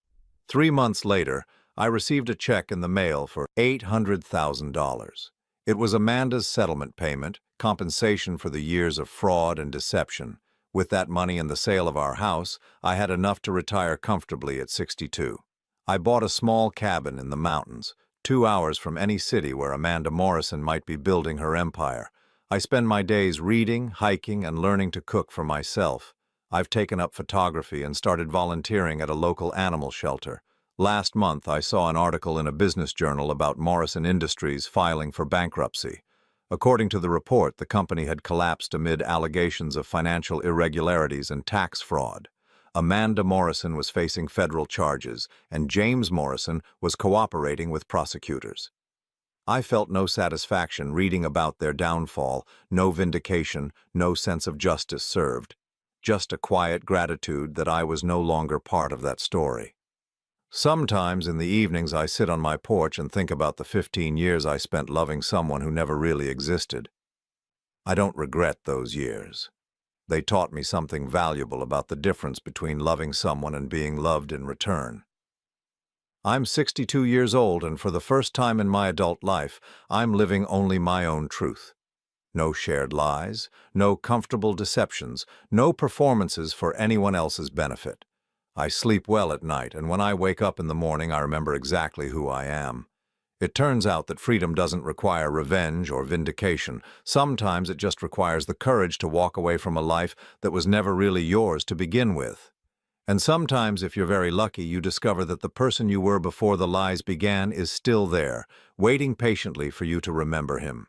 S1: 3 months later, I received a check in the mail for $800,000. It was Amanda's settlement payment, compensation for the years of fraud and deception. With that money and the sale of our house, I had enough to retire comfortably at 62. I bought a small cabin in the mountains, 2 hours from any city where Amanda Morrison might be building her empire. I spend my days reading, hiking, and learning to cook for myself. I've taken up photography and started volunteering at a local animal shelter. Last month, I saw an article in a business journal about Morrison Industries filing for bankruptcy. According to the report, the company had collapsed amid allegations of financial irregularities and tax fraud. Amanda Morrison was facing federal charges, and James Morrison was cooperating with prosecutors. I felt no satisfaction reading about their downfall, no vindication, no sense of justice served. Just a quiet gratitude that I was no longer part of that story. Sometimes in the evenings I sit on my porch and think about the 15 years I spent loving someone who never really existed. I don't regret those years. They taught me something valuable about the difference between loving someone and being loved in return. I'm 62 years old, and for the first time in my adult life, I'm living only my own truth. No shared lies, no comfortable deceptions, no performances for anyone else's benefit. I sleep well at night, and when I wake up in the morning, I remember exactly who I am. It turns out that freedom doesn't require revenge or vindication. Sometimes it just requires the courage to walk away from a life that was never really yours to begin with. And sometimes, if you're very lucky, you discover that the person you were before the lies began is still there, waiting patiently for you to remember him.